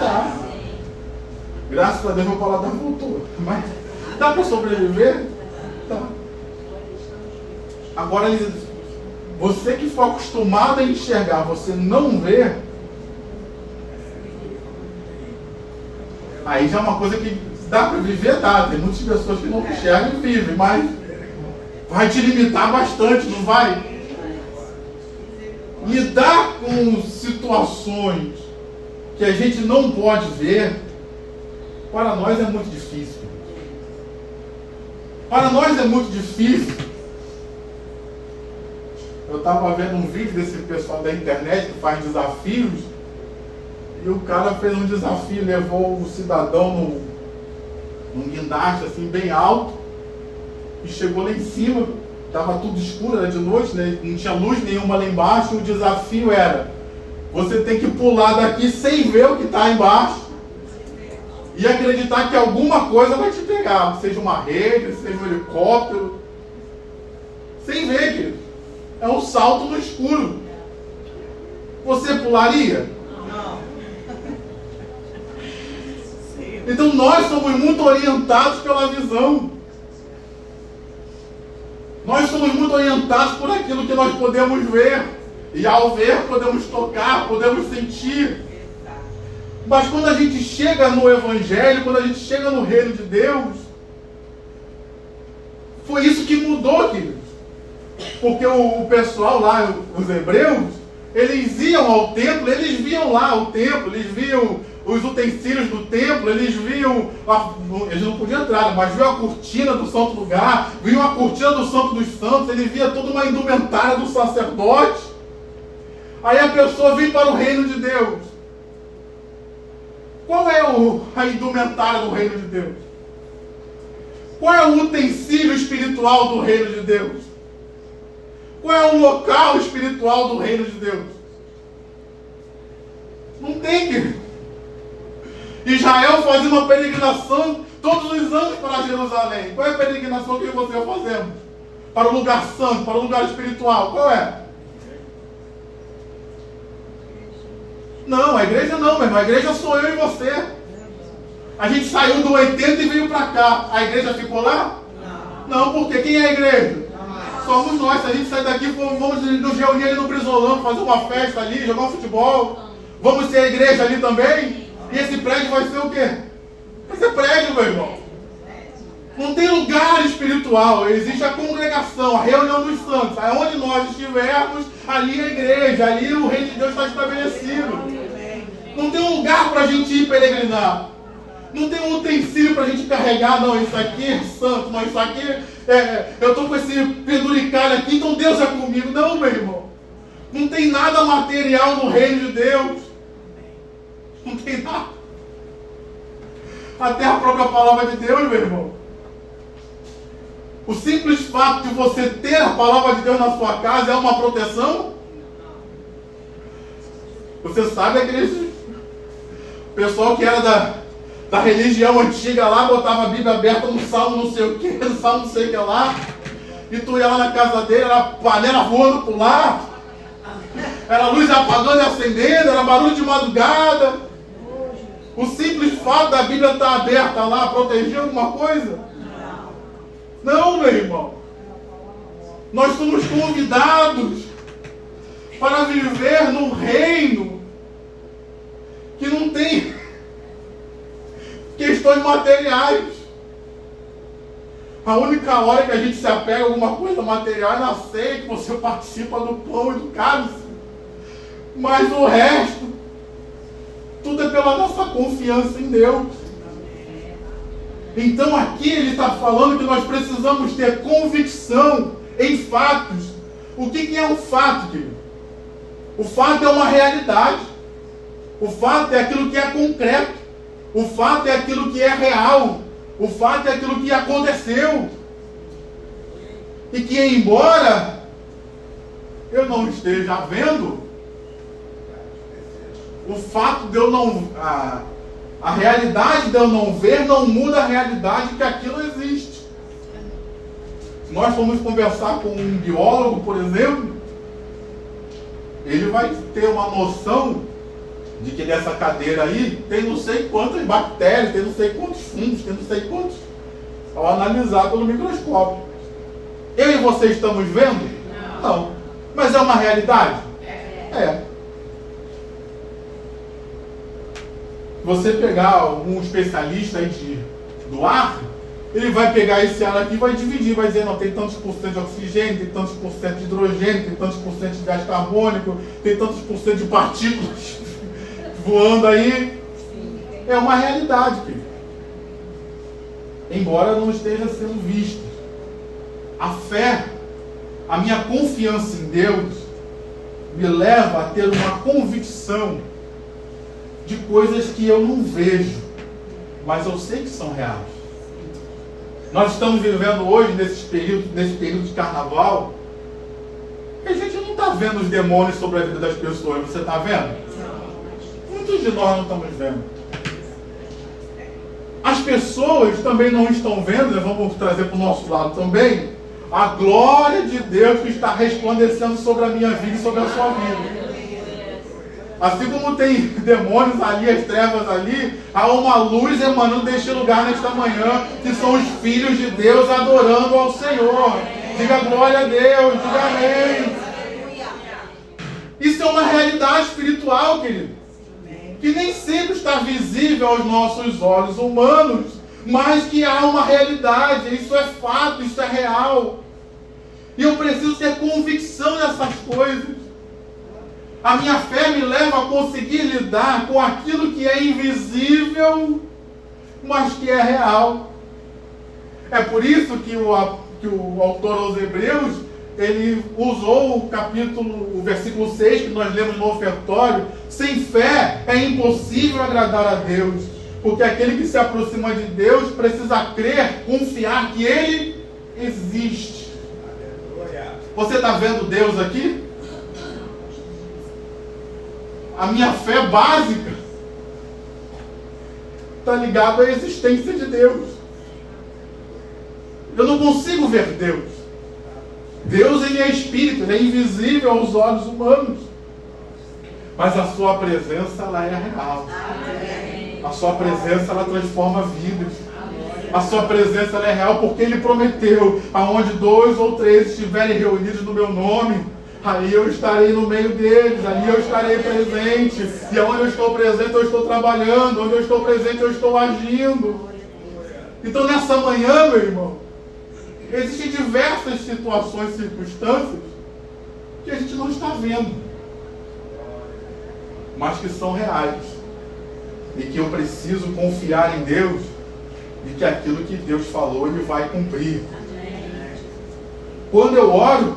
Dá. Graças a Deus meu paladar voltou. Mas dá para sobreviver? Dá. Agora, você que for acostumado a enxergar, você não vê, aí já é uma coisa que dá para viver, dá. Tem muitas pessoas que não enxergam e vivem, mas vai te limitar bastante, não vai? Lidar com situações que a gente não pode ver, para nós é muito difícil. Para nós é muito difícil. Eu estava vendo um vídeo desse pessoal da internet que faz desafios, e o cara fez um desafio, levou o cidadão num guindaste assim bem alto, e chegou lá em cima. Estava tudo escuro, era de noite, né? Não tinha luz nenhuma lá embaixo. O desafio era: você tem que pular daqui sem ver o que está embaixo e acreditar que alguma coisa vai te pegar, seja uma rede, seja um helicóptero, Sem ver, querido. É um salto no escuro. Você pularia? Não. Então nós somos muito orientados pela visão. Nós somos muito orientados por aquilo que nós podemos ver. E ao ver, podemos tocar, podemos sentir. Mas quando a gente chega no Evangelho, quando a gente chega no reino de Deus, foi isso que mudou, queridos. Porque o pessoal lá, os hebreus, eles iam ao templo, eles viam lá o templo, eles viam os utensílios do templo, eles viam, eles não podiam entrar, mas viam a cortina do santo lugar, viam a cortina do santo dos santos, eles viam toda uma indumentária do sacerdote. Aí a pessoa vem para o reino de Deus. Qual é a indumentária do reino de Deus? Qual é o utensílio espiritual do reino de Deus? Qual é o local espiritual do reino de Deus? Não tem, querido. Israel fazia uma peregrinação todos os anos para Jerusalém. Qual é a peregrinação que você fazemos? Para o lugar santo, para o lugar espiritual. Qual é? Não, a igreja não, meu irmão. A igreja sou eu e você. A gente saiu do 80 e veio para cá. A igreja ficou lá? Não, porque quem é a igreja? Somos nós. Se a gente sair daqui, vamos nos reunir ali no Brizolão, fazer uma festa ali, jogar um futebol. Vamos ser a igreja ali também? E esse prédio vai ser o quê? Vai ser prédio, meu irmão. Não tem lugar espiritual. Existe a congregação, a reunião dos santos. Aonde nós estivermos, ali é a igreja, ali o reino de Deus está estabelecido. Não tem um lugar para a gente ir peregrinar. Não tem um utensílio para a gente carregar. Não, isso aqui é santo. Não, isso aqui eu estou com esse penduricalho aqui, então Deus é comigo. Não, meu irmão. Não tem nada material no reino de Deus. Não tem nada. Até a própria palavra de Deus, meu irmão. O simples fato de você ter a palavra de Deus na sua casa é uma proteção? Você sabe aquele pessoal que era da religião antiga lá, botava a Bíblia aberta no salmo não sei o que, no salmo não sei o que lá, e tu ia lá na casa dele, era panela voando por lá, era luz apagando e acendendo, era barulho de madrugada. O simples fato da Bíblia estar aberta lá protegia alguma coisa? Não, meu irmão. Nós somos convidados para viver num reino que não tem questões materiais. A única hora que a gente se apega a alguma coisa material é na ceia, que você participa do pão e do cálice. Mas o resto, tudo é pela nossa confiança em Deus. Então aqui ele está falando que nós precisamos ter convicção em fatos. O que é um fato, querido? O fato é uma realidade. O fato é aquilo que é concreto. O fato é aquilo que é real. O fato é aquilo que aconteceu. E que, embora eu não esteja vendo, o fato de eu não... A realidade de eu não ver não muda a realidade que aquilo existe. Se nós formos conversar com um biólogo, por exemplo, ele vai ter uma noção de que nessa cadeira aí tem não sei quantas bactérias, tem não sei quantos fungos, tem não sei quantos, ao analisar pelo microscópio. Eu e você estamos vendo? Não. Mas é uma realidade? É. Você pegar um especialista aí do ar, ele vai pegar esse ar aqui e vai dividir, vai dizer, não, tem tantos por cento de oxigênio, tem tantos por cento de hidrogênio, tem tantos por cento de gás carbônico, tem tantos por cento de partículas voando aí. É uma realidade, querido. Embora não esteja sendo vista. A fé, a minha confiança em Deus, me leva a ter uma convicção de coisas que eu não vejo, mas eu sei que são reais. Nós estamos vivendo hoje, nesse período de carnaval, que a gente não está vendo os demônios sobre a vida das pessoas. Você está vendo? Muitos de nós não estamos vendo. As pessoas também não estão vendo, vamos trazer para o nosso lado também, a glória de Deus que está resplandecendo sobre a minha vida e sobre a sua vida. Assim como tem demônios ali, as trevas ali, há uma luz emanando deste lugar nesta manhã, que são os filhos de Deus adorando ao Senhor. Diga glória a Deus, diga amém. Isso é uma realidade espiritual, querido, que nem sempre está visível aos nossos olhos humanos, mas que há uma realidade. Isso é fato, isso é real. E eu preciso ter convicção nessas coisas. A minha fé me leva a conseguir lidar com aquilo que é invisível, mas que é real. É por isso que o autor aos Hebreus, ele usou o versículo 6 que nós lemos no ofertório: sem fé é impossível agradar a Deus, porque aquele que se aproxima de Deus precisa crer, confiar que Ele existe. Você está vendo Deus aqui? A minha fé básica está ligada à existência de Deus. Eu não consigo ver Deus. Deus, ele é espírito, ele é invisível aos olhos humanos. Mas a sua presença, ela é real. A sua presença, ela transforma vidas. A sua presença, ela é real porque ele prometeu: aonde 2 ou 3 estiverem reunidos no meu nome, aí eu estarei no meio deles, ali eu estarei presente. E onde eu estou presente, eu estou trabalhando. Onde eu estou presente, eu estou agindo. Então nessa manhã, meu irmão, existem diversas situações, circunstâncias que a gente não está vendo, mas que são reais. E que eu preciso confiar em Deus, e que aquilo que Deus falou, Ele vai cumprir. Quando eu oro,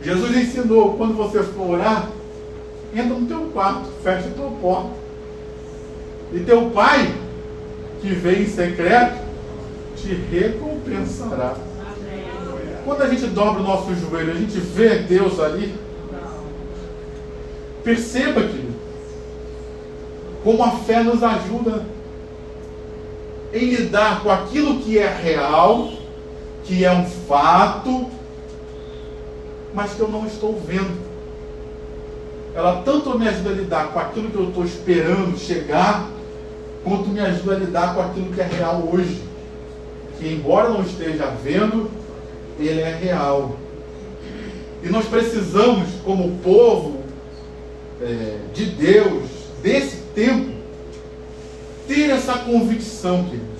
Jesus ensinou: quando você for orar, entra no teu quarto, fecha a tua porta, e teu Pai, que vem em secreto, te recompensará. Quando a gente dobra o nosso joelho, a gente vê Deus ali. Perceba, querido, como a fé nos ajuda em lidar com aquilo que é real, que é um fato, mas que eu não estou vendo. Ela tanto me ajuda a lidar com aquilo que eu estou esperando chegar, quanto me ajuda a lidar com aquilo que é real hoje, que embora não esteja vendo, ele é real. E nós precisamos, como povo de Deus, desse tempo, ter essa convicção, queridos.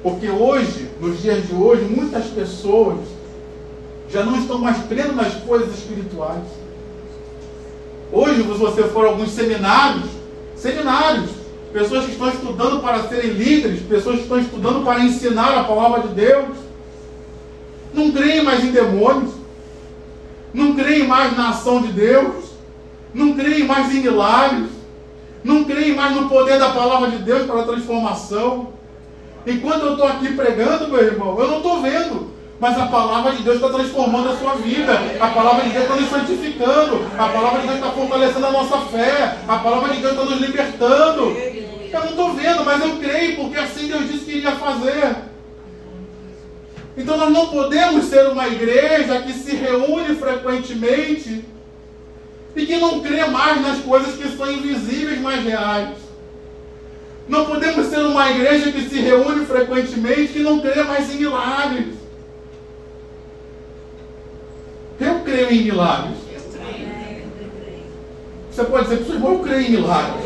Porque hoje, nos dias de hoje, muitas pessoas já não estão mais crendo nas coisas espirituais. Hoje, se você for a alguns seminários, pessoas que estão estudando para serem líderes, pessoas que estão estudando para ensinar a palavra de Deus, não creem mais em demônios, não creem mais na ação de Deus, não creem mais em milagres, não creem mais no poder da palavra de Deus para a transformação. Enquanto eu estou aqui pregando, meu irmão, eu não estou vendo, mas a palavra de Deus está transformando a sua vida, a palavra de Deus está nos santificando, a palavra de Deus está fortalecendo a nossa fé, a palavra de Deus está nos libertando. Eu não estou vendo, mas eu creio, porque assim Deus disse que iria fazer. Então nós não podemos ser uma igreja que se reúne frequentemente e que não crê mais nas coisas que são invisíveis, mas reais. Não podemos ser uma igreja que se reúne frequentemente, que não crê mais em milagres. Eu creio em milagres. Você pode dizer para o seu irmão: eu creio em milagres.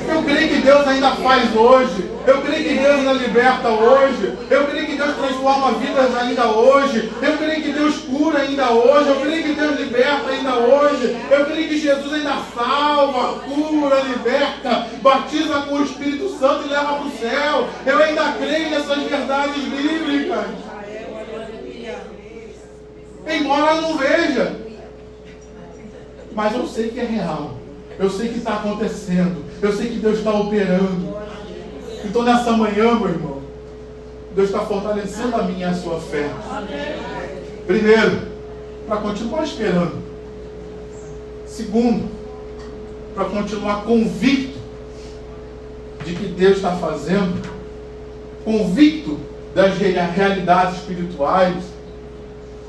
Eu creio que Deus ainda faz hoje. Eu creio que Deus ainda liberta hoje. Eu creio que Deus transforma vidas ainda hoje. Eu creio que Deus cura ainda hoje. Eu creio que Deus liberta ainda hoje. Eu creio que Jesus ainda salva, cura, liberta, batiza com o Espírito Santo e leva para o céu. Eu ainda creio nessas verdades bíblicas. Embora eu não veja, mas eu sei que é real. Eu sei que está acontecendo. Eu sei que Deus está operando. Então nessa manhã, meu irmão, Deus está fortalecendo a minha e a sua fé. Primeiro, para continuar esperando. Segundo, para continuar convicto de que Deus está fazendo. Convicto das realidades espirituais,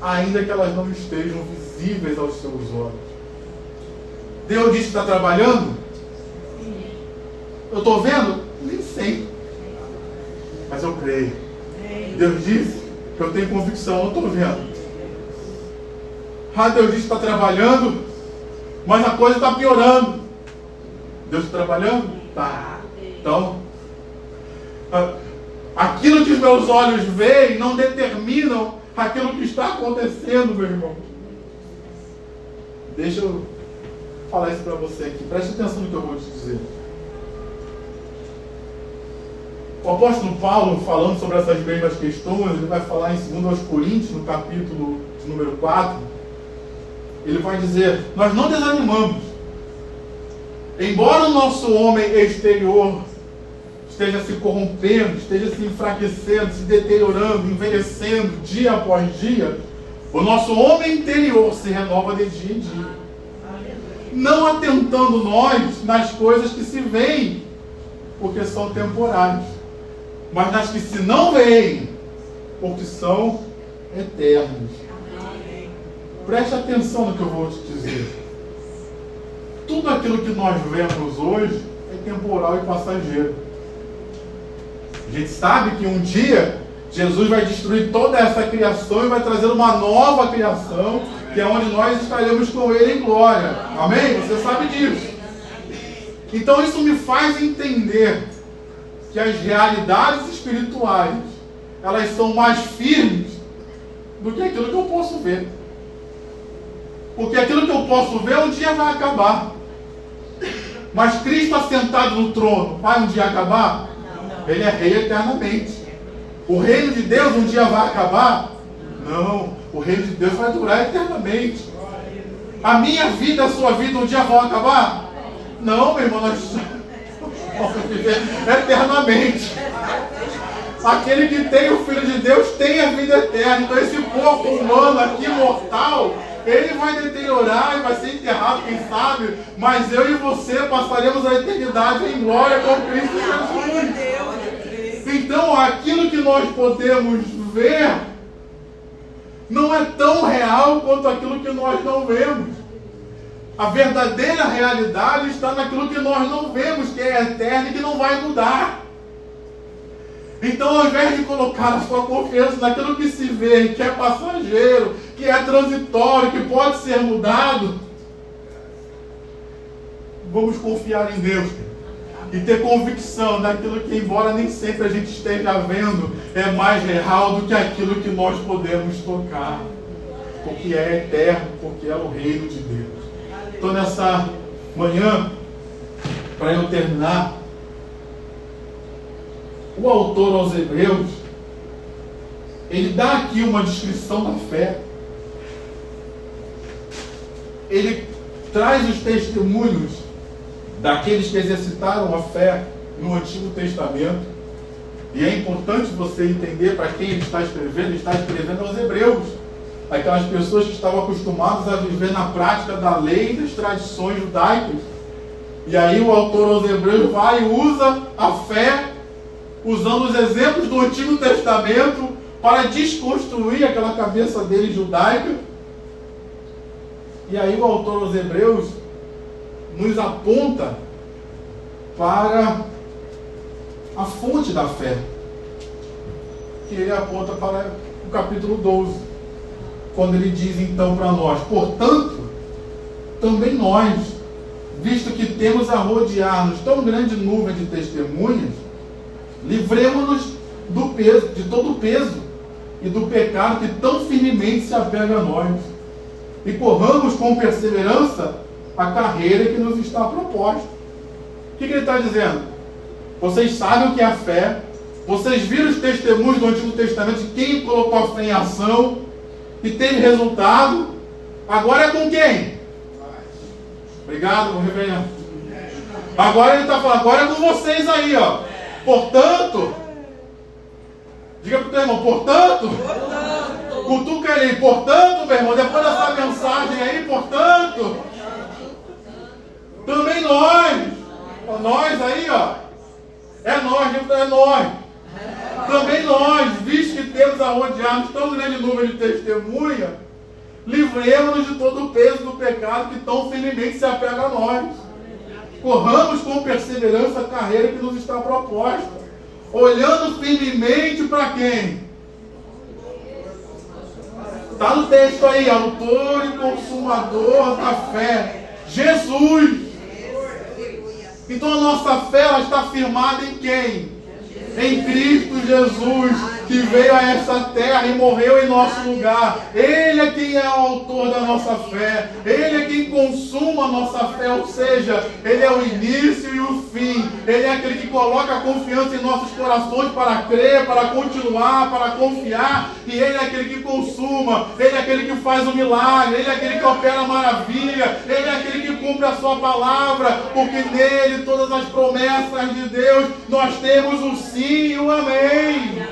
ainda que elas não estejam visíveis aos seus olhos. Deus disse que está trabalhando? Eu estou vendo? Nem sei. Mas eu creio. Deus disse que eu tenho convicção, eu não estou vendo. Deus disse que está trabalhando, mas a coisa está piorando. Deus está trabalhando? Tá. Então, aquilo que os meus olhos veem não determinam aquilo que está acontecendo, meu irmão. Deixa eu falar isso para você aqui. Preste atenção no que eu vou te dizer. O apóstolo Paulo, falando sobre essas mesmas questões, ele vai falar em 2 Coríntios, no capítulo de número 4. Ele vai dizer: nós não desanimamos. Embora o nosso homem exterior esteja se corrompendo, esteja se enfraquecendo, se deteriorando, envelhecendo dia após dia, o nosso homem interior se renova de dia em dia. Não atentando nós nas coisas que se veem, porque são temporárias, mas nas que se não veem, porque são eternas. Preste atenção no que eu vou te dizer. Tudo aquilo que nós vemos hoje é temporal e passageiro. A gente sabe que um dia Jesus vai destruir toda essa criação e vai trazer uma nova criação, que é onde nós estaremos com Ele em glória. Amém? Você sabe disso. Então isso me faz entender que as realidades espirituais, elas são mais firmes do que aquilo que eu posso ver. Porque aquilo que eu posso ver um dia vai acabar. Mas Cristo assentado no trono vai um dia acabar? Ele é rei eternamente. O reino de Deus um dia vai acabar? Não. O reino de Deus vai durar eternamente. A minha vida, a sua vida um dia vão acabar? Não, meu irmão, nós vamos viver eternamente. Aquele que tem o Filho de Deus tem a vida eterna. Então esse corpo humano aqui, mortal, ele vai deteriorar e vai ser enterrado, quem sabe, mas eu e você passaremos a eternidade em glória com Cristo Jesus. Então aquilo que nós podemos ver não é tão real quanto aquilo que nós não vemos. A verdadeira realidade está naquilo que nós não vemos, que é eterno e que não vai mudar. Então, ao invés de colocar a sua confiança naquilo que se vê, que é passageiro, que é transitório, que pode ser mudado, vamos confiar em Deus e ter convicção daquilo que, embora nem sempre a gente esteja vendo, é mais real do que aquilo que nós podemos tocar, porque é eterno, porque é o reino de Deus. Então, nessa manhã, para eu terminar, o autor aos Hebreus, ele dá aqui uma descrição da fé. Ele traz os testemunhos daqueles que exercitaram a fé no Antigo Testamento. E é importante você entender para quem ele está escrevendo aos Hebreus. Aquelas pessoas que estavam acostumadas a viver na prática da lei e das tradições judaicas. E aí o autor aos Hebreus vai e usa a fé, usando os exemplos do Antigo Testamento para desconstruir aquela cabeça dele judaica. E aí o autor aos Hebreus nos aponta para a fonte da fé, que ele aponta para o capítulo 12, quando ele diz então para nós: portanto, também nós, visto que temos a rodear-nos tão grande nuvem de testemunhas, livremo-nos do peso, de todo o peso e do pecado que tão firmemente se apega a nós, e corramos com perseverança a carreira que nos está proposta. O que ele está dizendo? Vocês sabem o que é a fé, vocês viram os testemunhos do Antigo Testamento de quem colocou a fé em ação e teve resultado. Agora é com quem? Obrigado, reverendo. Agora ele está falando, agora é com vocês aí, ó. Portanto, diga para o teu irmão, portanto, cutuca ele, portanto, meu irmão, depois dessa mensagem aí, portanto, também nós aí, ó, é nós, Também nós, visto que temos a rodear-nos tão grande número de testemunha, livremos-nos de todo o peso do pecado que tão firmemente se apega a nós. Corramos com perseverança a carreira que nos está proposta, olhando firmemente para quem? Está no texto aí, autor e consumador da fé, Jesus. Então a nossa fé ela está firmada em quem? Em Cristo Jesus, que veio a essa terra e morreu em nosso lugar. Ele é quem é o autor da nossa fé. Ele é quem consuma a nossa fé, ou seja, Ele é o início e o fim. Ele é aquele que coloca a confiança em nossos corações para crer, para continuar, para confiar. E Ele é aquele que consuma. Ele é aquele que faz o milagre. Ele é aquele que opera a maravilha. Ele é aquele que cumpre a sua palavra, porque nele todas as promessas de Deus nós temos o sim e o amém.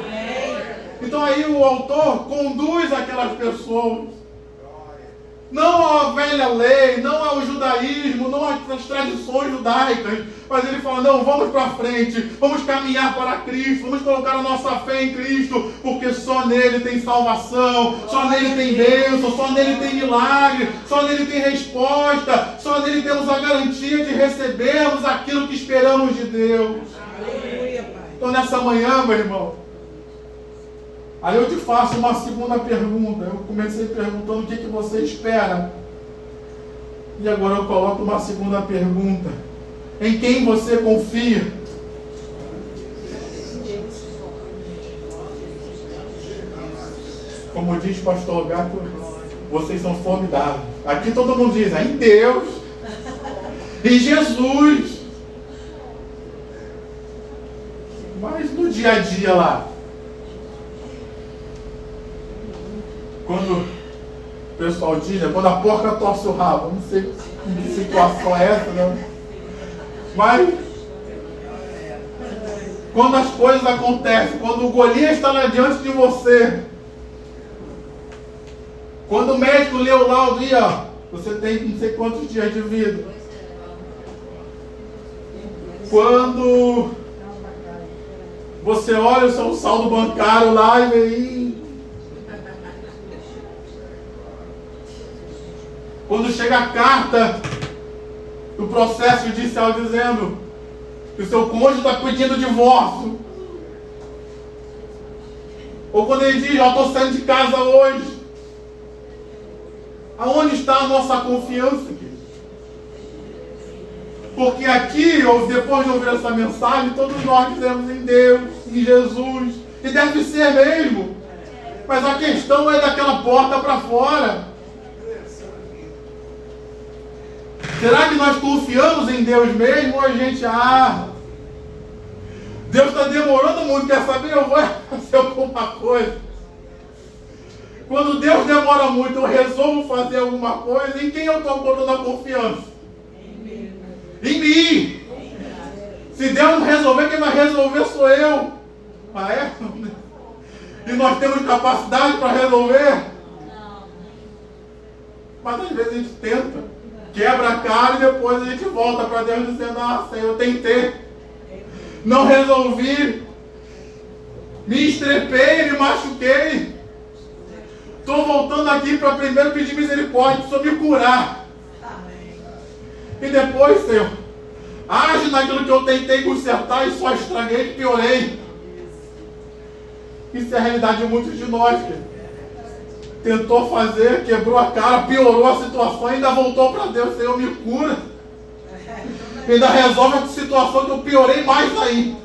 Então aí o autor conduz aquelas pessoas, não à velha lei, não ao judaísmo, não às tradições judaicas, mas ele fala, não, vamos para frente, vamos caminhar para Cristo, vamos colocar a nossa fé em Cristo, porque só nele tem salvação, só nele tem bênção, só nele tem milagre, só nele tem resposta, só nele temos a garantia de recebermos aquilo que esperamos de Deus. Então nessa manhã, meu irmão, aí eu te faço uma segunda pergunta. Eu comecei perguntando o que você espera. E agora eu coloco uma segunda pergunta. Em quem você confia? Como diz pastor Gato, vocês são formidáveis. Aqui todo mundo diz, em Deus, em Jesus. Mas no dia a dia lá, quando o pessoal diz, quando a porca torce o rabo, não sei que situação é essa, não. Mas quando as coisas acontecem, quando o Golias está lá diante de você, quando o médico lê o laudo e ó, você tem não sei quantos dias de vida. Quando você olha o seu saldo bancário lá e vê. Quando chega a carta do processo judicial dizendo que o seu cônjuge está pedindo divórcio. Ou quando ele diz, eu estou saindo de casa hoje. Aonde está a nossa confiança aqui? Porque aqui, depois de ouvir essa mensagem, todos nós dizemos em Deus, em Jesus. E deve ser mesmo. Mas a questão é daquela porta para fora. Será que nós confiamos em Deus mesmo? Ou a gente, Deus está demorando muito, quer saber? Eu vou fazer alguma coisa. Quando Deus demora muito, eu resolvo fazer alguma coisa. Em quem eu estou botando a confiança? Em mim. Se Deus não resolver, quem vai resolver sou eu. É? E nós temos capacidade para resolver? Mas às vezes a gente tenta, quebra a cara e depois a gente volta para Deus dizendo, Senhor, eu tentei, não resolvi, me estrepei, me machuquei, estou voltando aqui para primeiro pedir misericórdia, preciso me curar. E depois, Senhor, age naquilo que eu tentei consertar e só estraguei e piorei. Isso é a realidade de muitos de nós, que tentou fazer, quebrou a cara, piorou a situação, ainda voltou para Deus, Senhor, me cura. Ainda resolve a situação que eu piorei mais ainda.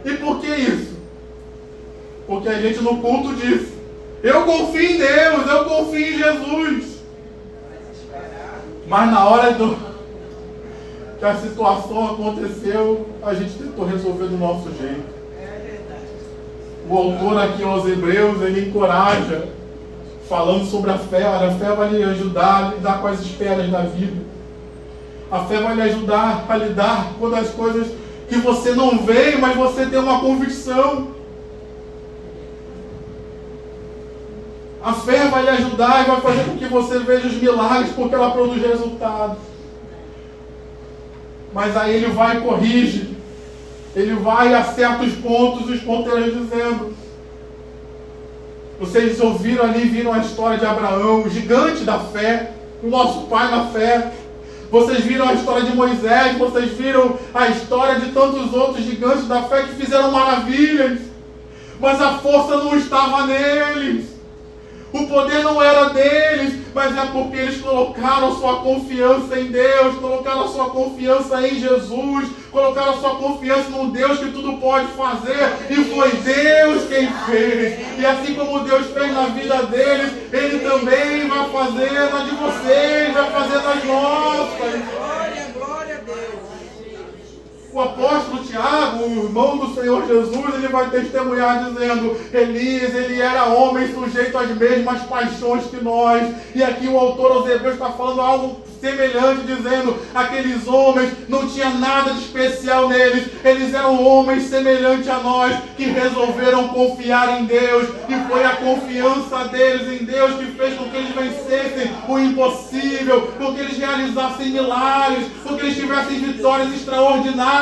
E por que isso? Porque a gente no culto diz, eu confio em Deus, eu confio em Jesus. Mas na hora que a situação aconteceu, a gente tentou resolver do nosso jeito. O autor aqui aos Hebreus, ele encoraja, falando sobre a fé. A fé vai lhe ajudar a lidar com as esperas da vida. A fé vai lhe ajudar a lidar com as coisas que você não vê, mas você tem uma convicção. A fé vai lhe ajudar e vai fazer com que você veja os milagres, porque ela produz resultados. Mas aí ele vai e corrige. Ele vai e acerta os ponteiros dizendo: vocês ouviram ali, viram a história de Abraão, o gigante da fé, o nosso pai na fé. Vocês viram a história de Moisés, vocês viram a história de tantos outros gigantes da fé que fizeram maravilhas. Mas a força não estava neles. O poder não era deles, mas é porque eles colocaram sua confiança em Deus, colocaram sua confiança em Jesus, colocaram sua confiança num Deus que tudo pode fazer, e foi Deus quem fez. E assim como Deus fez na vida deles, Ele também vai fazer na de vocês, vai fazer nas nossas. Glória a Deus. O apóstolo Tiago, o irmão do Senhor Jesus, ele vai testemunhar dizendo: Elias, ele era homem sujeito às mesmas paixões que nós. E aqui o autor aos Hebreus está falando algo semelhante, dizendo: aqueles homens, não tinha nada de especial neles, eles eram homens semelhantes a nós, que resolveram confiar em Deus, e foi a confiança deles em Deus que fez com que eles vencessem o impossível, com que eles realizassem milagres, com que eles tivessem vitórias extraordinárias.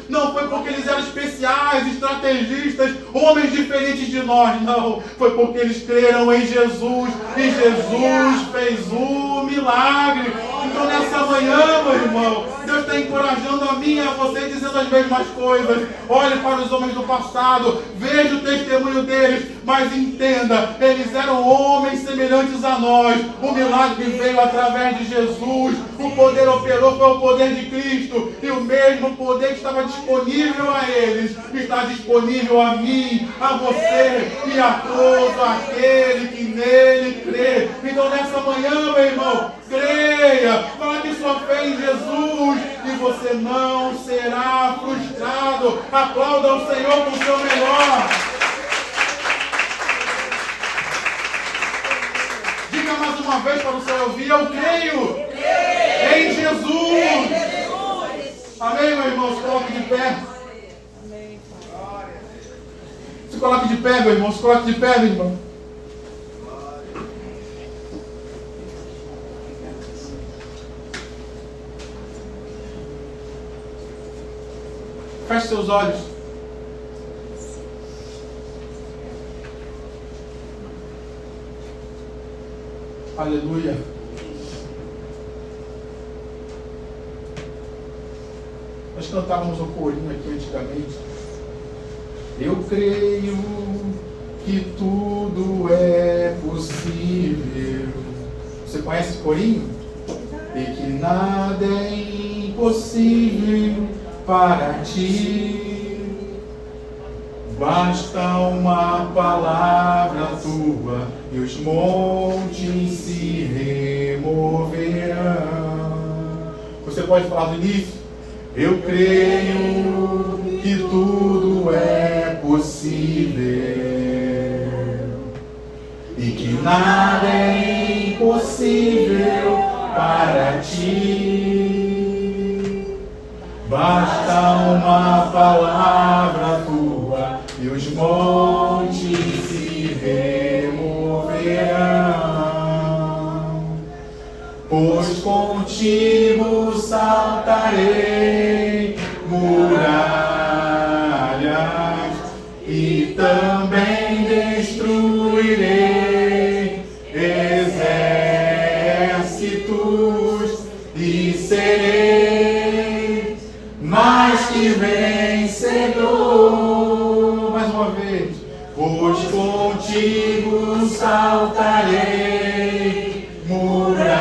Não foi porque eles eram especiais, estrategistas, homens diferentes de nós, não, foi porque eles creram em Jesus, e Jesus fez o milagre. Então nessa manhã, meu irmão, Deus está encorajando a mim e a você, dizendo as mesmas coisas. Olhe para os homens do passado, veja o testemunho deles, mas entenda, eles eram homens semelhantes a nós. O milagre veio através de Jesus, o poder operou foi o poder de Cristo, e o mesmo poder que estava disponível a eles está disponível a mim, a você e a todo aquele que nele crê. Então nessa manhã, meu irmão, creia, coloque sua fé em Jesus e você não será frustrado. Aplauda o Senhor com o seu melhor. Diga mais uma vez para o Senhor ouvir: eu creio em Jesus. Amém, meu irmão? Se coloque de pé. Se coloque de pé, meu irmão. Se coloque de pé, meu irmão. Feche seus olhos. Aleluia. Nós cantávamos um corinho aqui antigamente. Eu creio que tudo é possível. Você conhece esse corinho? E que nada é impossível para ti. Basta uma palavra tua e os montes se removerão. Você pode falar do início? Eu creio que tudo é possível e que nada é impossível para ti. Basta uma palavra tua e os montes se removerão. Pois contigo saltarei muralhas e também destruirei exércitos e serei mais que vencedor. Mais uma vez. Pois contigo saltarei muralhas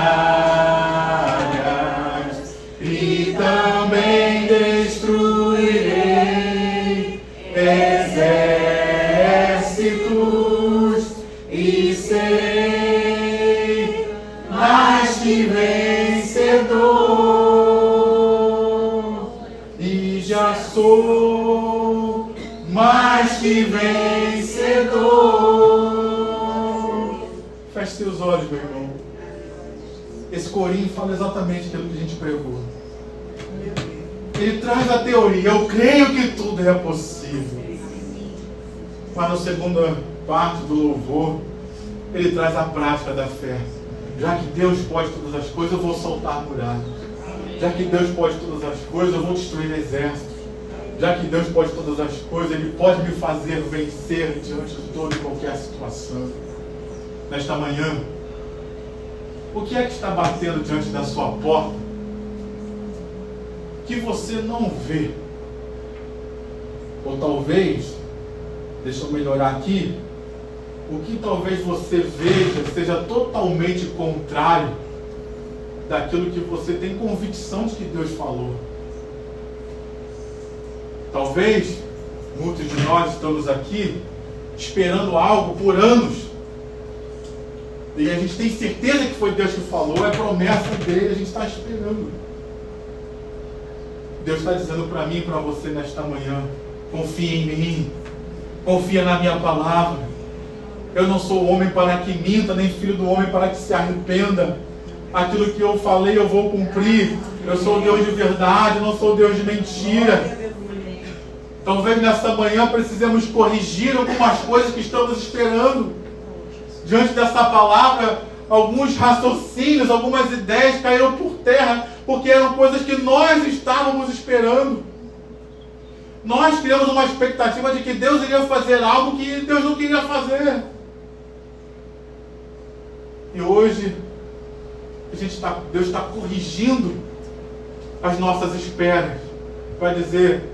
e também destruirei exércitos e serei mais que vencedor. E já sou mais que vencedor. Feche seus olhos, meu irmão. Esse corinho fala exatamente aquilo que a gente pregou. Ele traz a teoria: eu creio que tudo é possível. Mas na segunda parte do louvor, ele traz a prática da fé. Já que Deus pode todas as coisas, eu vou soltar muralhas. Já que Deus pode todas as coisas, eu vou destruir exércitos. Já que Deus pode todas as coisas, Ele pode me fazer vencer diante de toda e qualquer situação. Nesta manhã, o que é que está batendo diante da sua porta que você não vê? Ou talvez, deixa eu melhorar aqui, o que talvez você veja seja totalmente contrário daquilo que você tem convicção de que Deus falou. Talvez muitos de nós estamos aqui esperando algo por anos e a gente tem certeza que foi Deus que falou, é promessa dele, a gente está esperando. Deus está dizendo para mim e para você nesta manhã: confia em mim, confia na minha palavra. Eu não sou homem para que minta, nem filho do homem para que se arrependa. Aquilo que eu falei eu vou cumprir. Eu sou Deus de verdade, não sou Deus de mentira. Talvez nessa manhã precisemos corrigir algumas coisas que estamos esperando. Diante dessa palavra, alguns raciocínios, algumas ideias caíram por terra, porque eram coisas que nós estávamos esperando. Nós criamos uma expectativa de que Deus iria fazer algo que Deus não queria fazer. E hoje, Deus está corrigindo as nossas esperas, para dizer: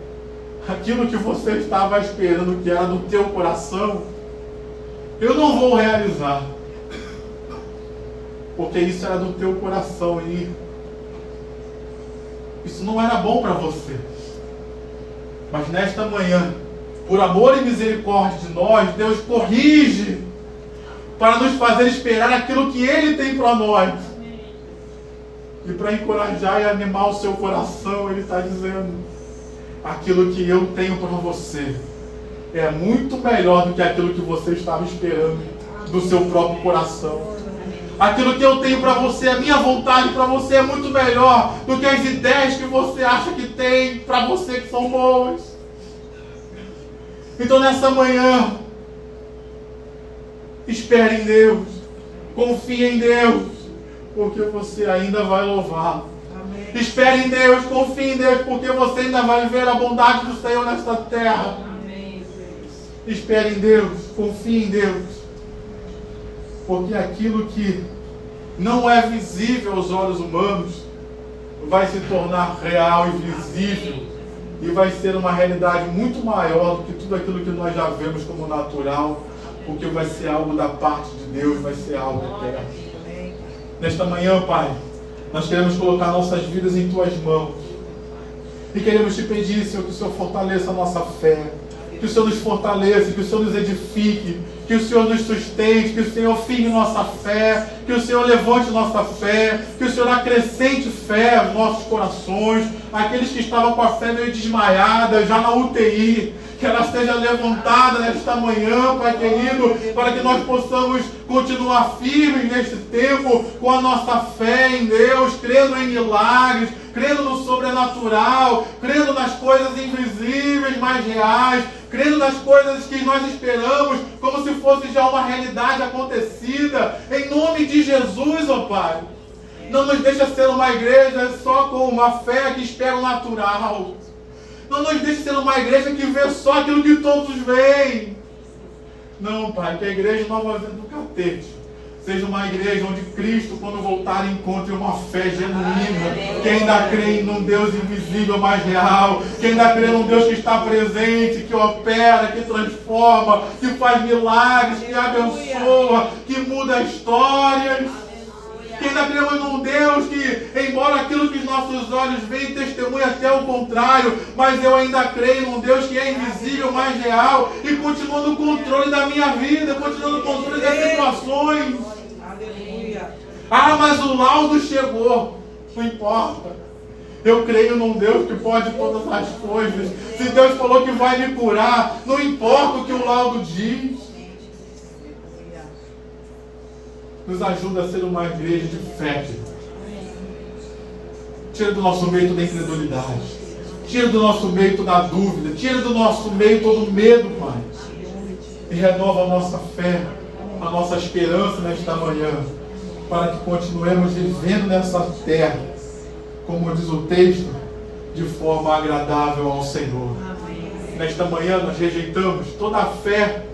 aquilo que você estava esperando, que era do teu coração, eu não vou realizar, porque isso era do teu coração e isso não era bom para você. Mas nesta manhã, por amor e misericórdia de nós, Deus corrige para nos fazer esperar aquilo que Ele tem para nós. E para encorajar e animar o seu coração, Ele está dizendo: aquilo que eu tenho para você é muito melhor do que aquilo que você estava esperando do seu próprio coração. Aquilo que eu tenho para você, a minha vontade para você é muito melhor do que as ideias que você acha que tem para você, que são boas. Então nessa manhã, espere em Deus, confie em Deus, porque você ainda vai louvá-lo. Espere em Deus, confie em Deus, porque você ainda vai ver a bondade do Senhor nesta terra. Amém. Espere em Deus, confie em Deus, porque aquilo que não é visível aos olhos humanos vai se tornar real e visível, e vai ser uma realidade muito maior do que tudo aquilo que nós já vemos como natural, porque vai ser algo da parte de Deus, vai ser algo eterno. Nesta manhã, Pai, nós queremos colocar nossas vidas em Tuas mãos. E queremos Te pedir, Senhor, que o Senhor fortaleça a nossa fé. Que o Senhor nos fortaleça, que o Senhor nos edifique, que o Senhor nos sustente, que o Senhor firme nossa fé, que o Senhor levante nossa fé, que o Senhor acrescente fé aos nossos corações. Aqueles que estavam com a fé meio desmaiada, já na UTI, que ela seja levantada nesta manhã, Pai querido, para que nós possamos continuar firmes neste tempo, com a nossa fé em Deus, crendo em milagres, crendo no sobrenatural, crendo nas coisas invisíveis, mais reais, crendo nas coisas que nós esperamos, como se fosse já uma realidade acontecida, em nome de Jesus, ó Pai. Não nos deixa ser uma igreja só com uma fé que espera o natural. Não nos deixe ser uma igreja que vê só aquilo que todos veem. Não, Pai, que a igreja Nova Vida do Catete seja uma igreja onde Cristo, quando voltar, encontre uma fé genuína, que ainda crê num Deus invisível, mais real, que ainda crê num Deus que está presente, que opera, que transforma, que faz milagres, que abençoa, que muda histórias. Que ainda cremos num Deus que, embora aquilo que os nossos olhos veem, testemunha até o contrário, mas eu ainda creio num Deus que é invisível, mais real, e continua no controle da minha vida, continua no controle das situações. Aleluia. Ah, mas o laudo chegou. Não importa. Eu creio num Deus que pode todas as coisas. Se Deus falou que vai me curar, não importa o que o laudo diz. Nos ajuda a ser uma igreja de fé. Tira do nosso meio toda a incredulidade. Tira do nosso meio toda a dúvida. Tira do nosso meio todo o medo, Pai. E renova a nossa fé, a nossa esperança nesta manhã, para que continuemos vivendo nessa terra, como diz o texto, de forma agradável ao Senhor. nesta manhã nós rejeitamos toda a fé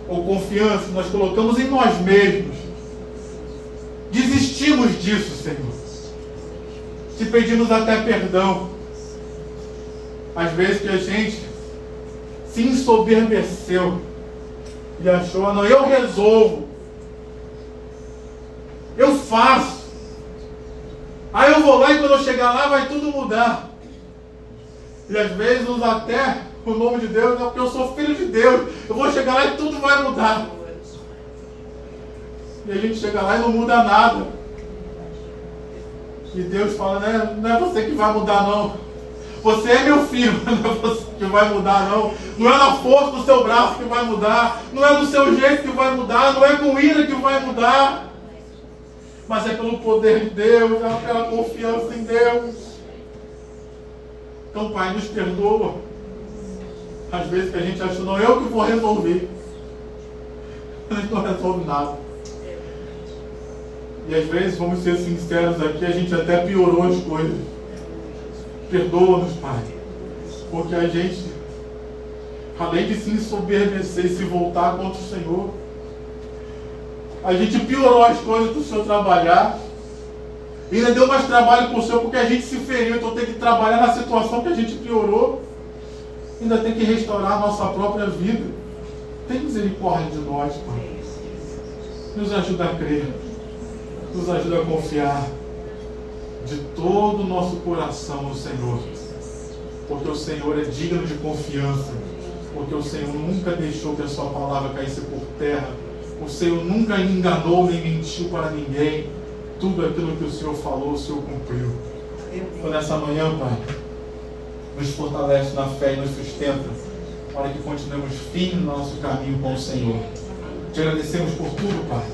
ou confiança que nós colocamos em nós mesmos. Desistimos disso, Senhor. Te pedimos até perdão. Às vezes que a gente se ensoberbeceu e achou, não, eu resolvo, eu faço, aí eu vou lá e quando eu chegar lá vai tudo mudar. E às vezes usa até o nome de Deus, porque eu sou filho de Deus, eu vou chegar lá e tudo vai mudar. E a gente chega lá e não muda nada. E Deus fala, não é você que vai mudar não. Você é meu filho, não é você que vai mudar não. Não é na força do seu braço que vai mudar. Não é do seu jeito que vai mudar. Não é com ira que vai mudar. Mas é pelo poder de Deus, é pela confiança em Deus. Então, Pai, nos perdoa. Às vezes que a gente acha, não, eu que vou resolver. A gente não resolve nada. E às vezes, vamos ser sinceros aqui, a gente até piorou as coisas. Perdoa-nos, Pai. Porque a gente, além de se ensoberbecer e se voltar contra o Senhor, a gente piorou as coisas do Senhor trabalhar. E ainda deu mais trabalho para o Senhor porque a gente se feriu. Então tem que trabalhar na situação que a gente piorou. Ainda tem que restaurar a nossa própria vida. Tem misericórdia de nós, Pai. Nos ajuda a crer. Nos ajuda a confiar de todo o nosso coração no Senhor. Porque o Senhor é digno de confiança. Porque o Senhor nunca deixou que a sua palavra caísse por terra. O Senhor nunca enganou nem mentiu para ninguém. Tudo aquilo que o Senhor falou, o Senhor cumpriu. Então nessa manhã, Pai, nos fortalece na fé e nos sustenta para que continuemos firmes no nosso caminho com o Senhor. Te agradecemos por tudo, Pai,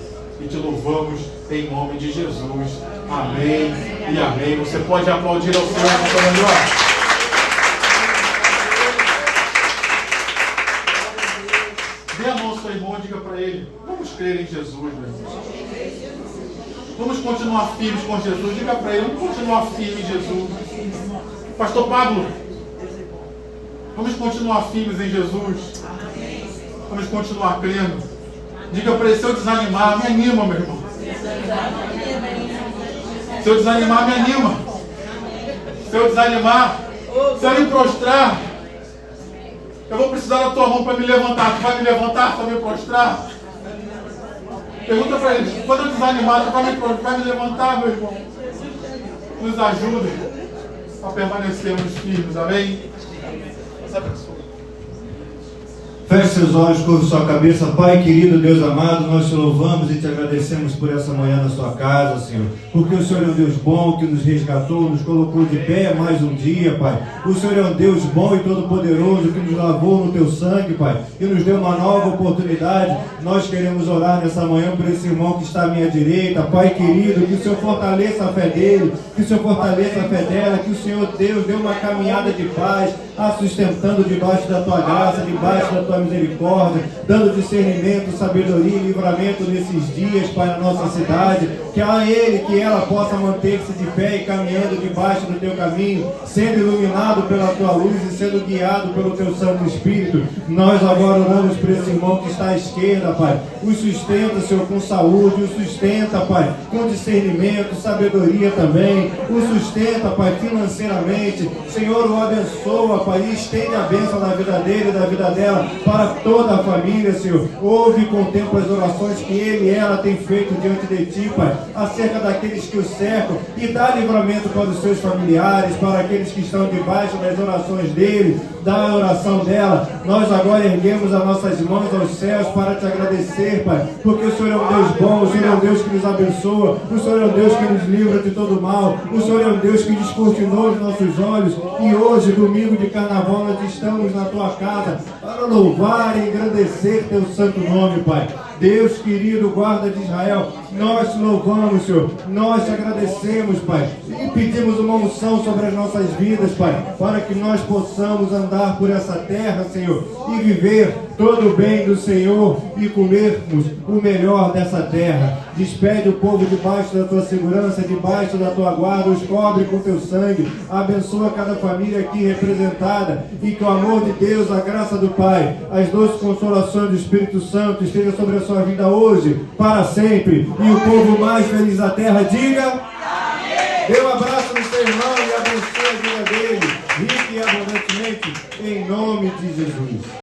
e te louvamos em nome de Jesus. Amém e amém. Você pode aplaudir ao Senhor nessa manhã. Dê a mão ao seu irmão e diga para ele, vamos crer em Jesus, meu irmão. Vamos continuar firmes com Jesus. Diga para ele, vamos continuar firmes em Jesus. Pastor Pablo, vamos continuar firmes em Jesus. Vamos continuar crendo. Diga para ele, se eu desanimar, me anima, meu irmão. Se eu desanimar, me anima. Se eu desanimar, se eu me prostrar, eu vou precisar da tua mão para me levantar. Tu vai me levantar para me prostrar? Pergunta para ele, quando eu desanimar, tu vai me levantar, meu irmão? Nos ajude a permanecermos firmes, amém? Feche seus olhos, curva sua cabeça. Pai querido, Deus amado, nós te louvamos e te agradecemos por essa manhã na sua casa, Senhor. Porque o Senhor é um Deus bom, que nos resgatou, nos colocou de pé mais um dia, Pai. O Senhor é um Deus bom e todo-poderoso, que nos lavou no teu sangue, Pai, e nos deu uma nova oportunidade. Nós queremos orar nessa manhã por esse irmão que está à minha direita. Pai querido, que o Senhor fortaleça a fé dele, que o Senhor fortaleça a fé dela, que o Senhor Deus dê uma caminhada de paz, a sustentando debaixo da tua graça, debaixo da tua misericórdia, dando discernimento, sabedoria e livramento nesses dias, Pai, na nossa cidade, que a ele, que ela possa manter-se de pé e caminhando debaixo do teu caminho, sendo iluminado pela tua luz e sendo guiado pelo teu Santo Espírito. Nós agora oramos por esse irmão que está à esquerda, Pai. O sustenta, Senhor, com saúde, o sustenta, Pai, com discernimento, sabedoria também, o sustenta, Pai, financeiramente. Senhor, o abençoa, Pai, e estende a bênção na vida dele e da vida dela para toda a família, Senhor. Ouve e contempla as orações que ele e ela têm feito diante de Ti, Pai, acerca daqueles que o cercam, e dá livramento para os seus familiares, para aqueles que estão debaixo das orações dele, da oração dela. Nós agora erguemos as nossas mãos aos céus para Te agradecer, Pai, porque o Senhor é um Deus bom, o Senhor é um Deus que nos abençoa, o Senhor é um Deus que nos livra de todo mal, o Senhor é um Deus que descortinou os nossos olhos, e hoje, domingo de carnaval, nós estamos na Tua casa para louvar e engrandecer Teu santo nome, Pai. Deus querido, guarda de Israel, nós te louvamos, Senhor, nós te agradecemos, Pai, e pedimos uma unção sobre as nossas vidas, Pai, para que nós possamos andar por essa terra, Senhor, e viver todo o bem do Senhor e comermos o melhor dessa terra. Despede o povo debaixo da tua segurança, debaixo da tua guarda, os cobre com teu sangue, abençoa cada família aqui representada, e que o amor de Deus, a graça do Pai, as doces consolações do Espírito Santo esteja sobre a sua vida hoje, para sempre, e o povo mais feliz da terra diga amém. Dê um abraço no seu irmão e abençoe a vida dele, rica e abundantemente, em nome de Jesus.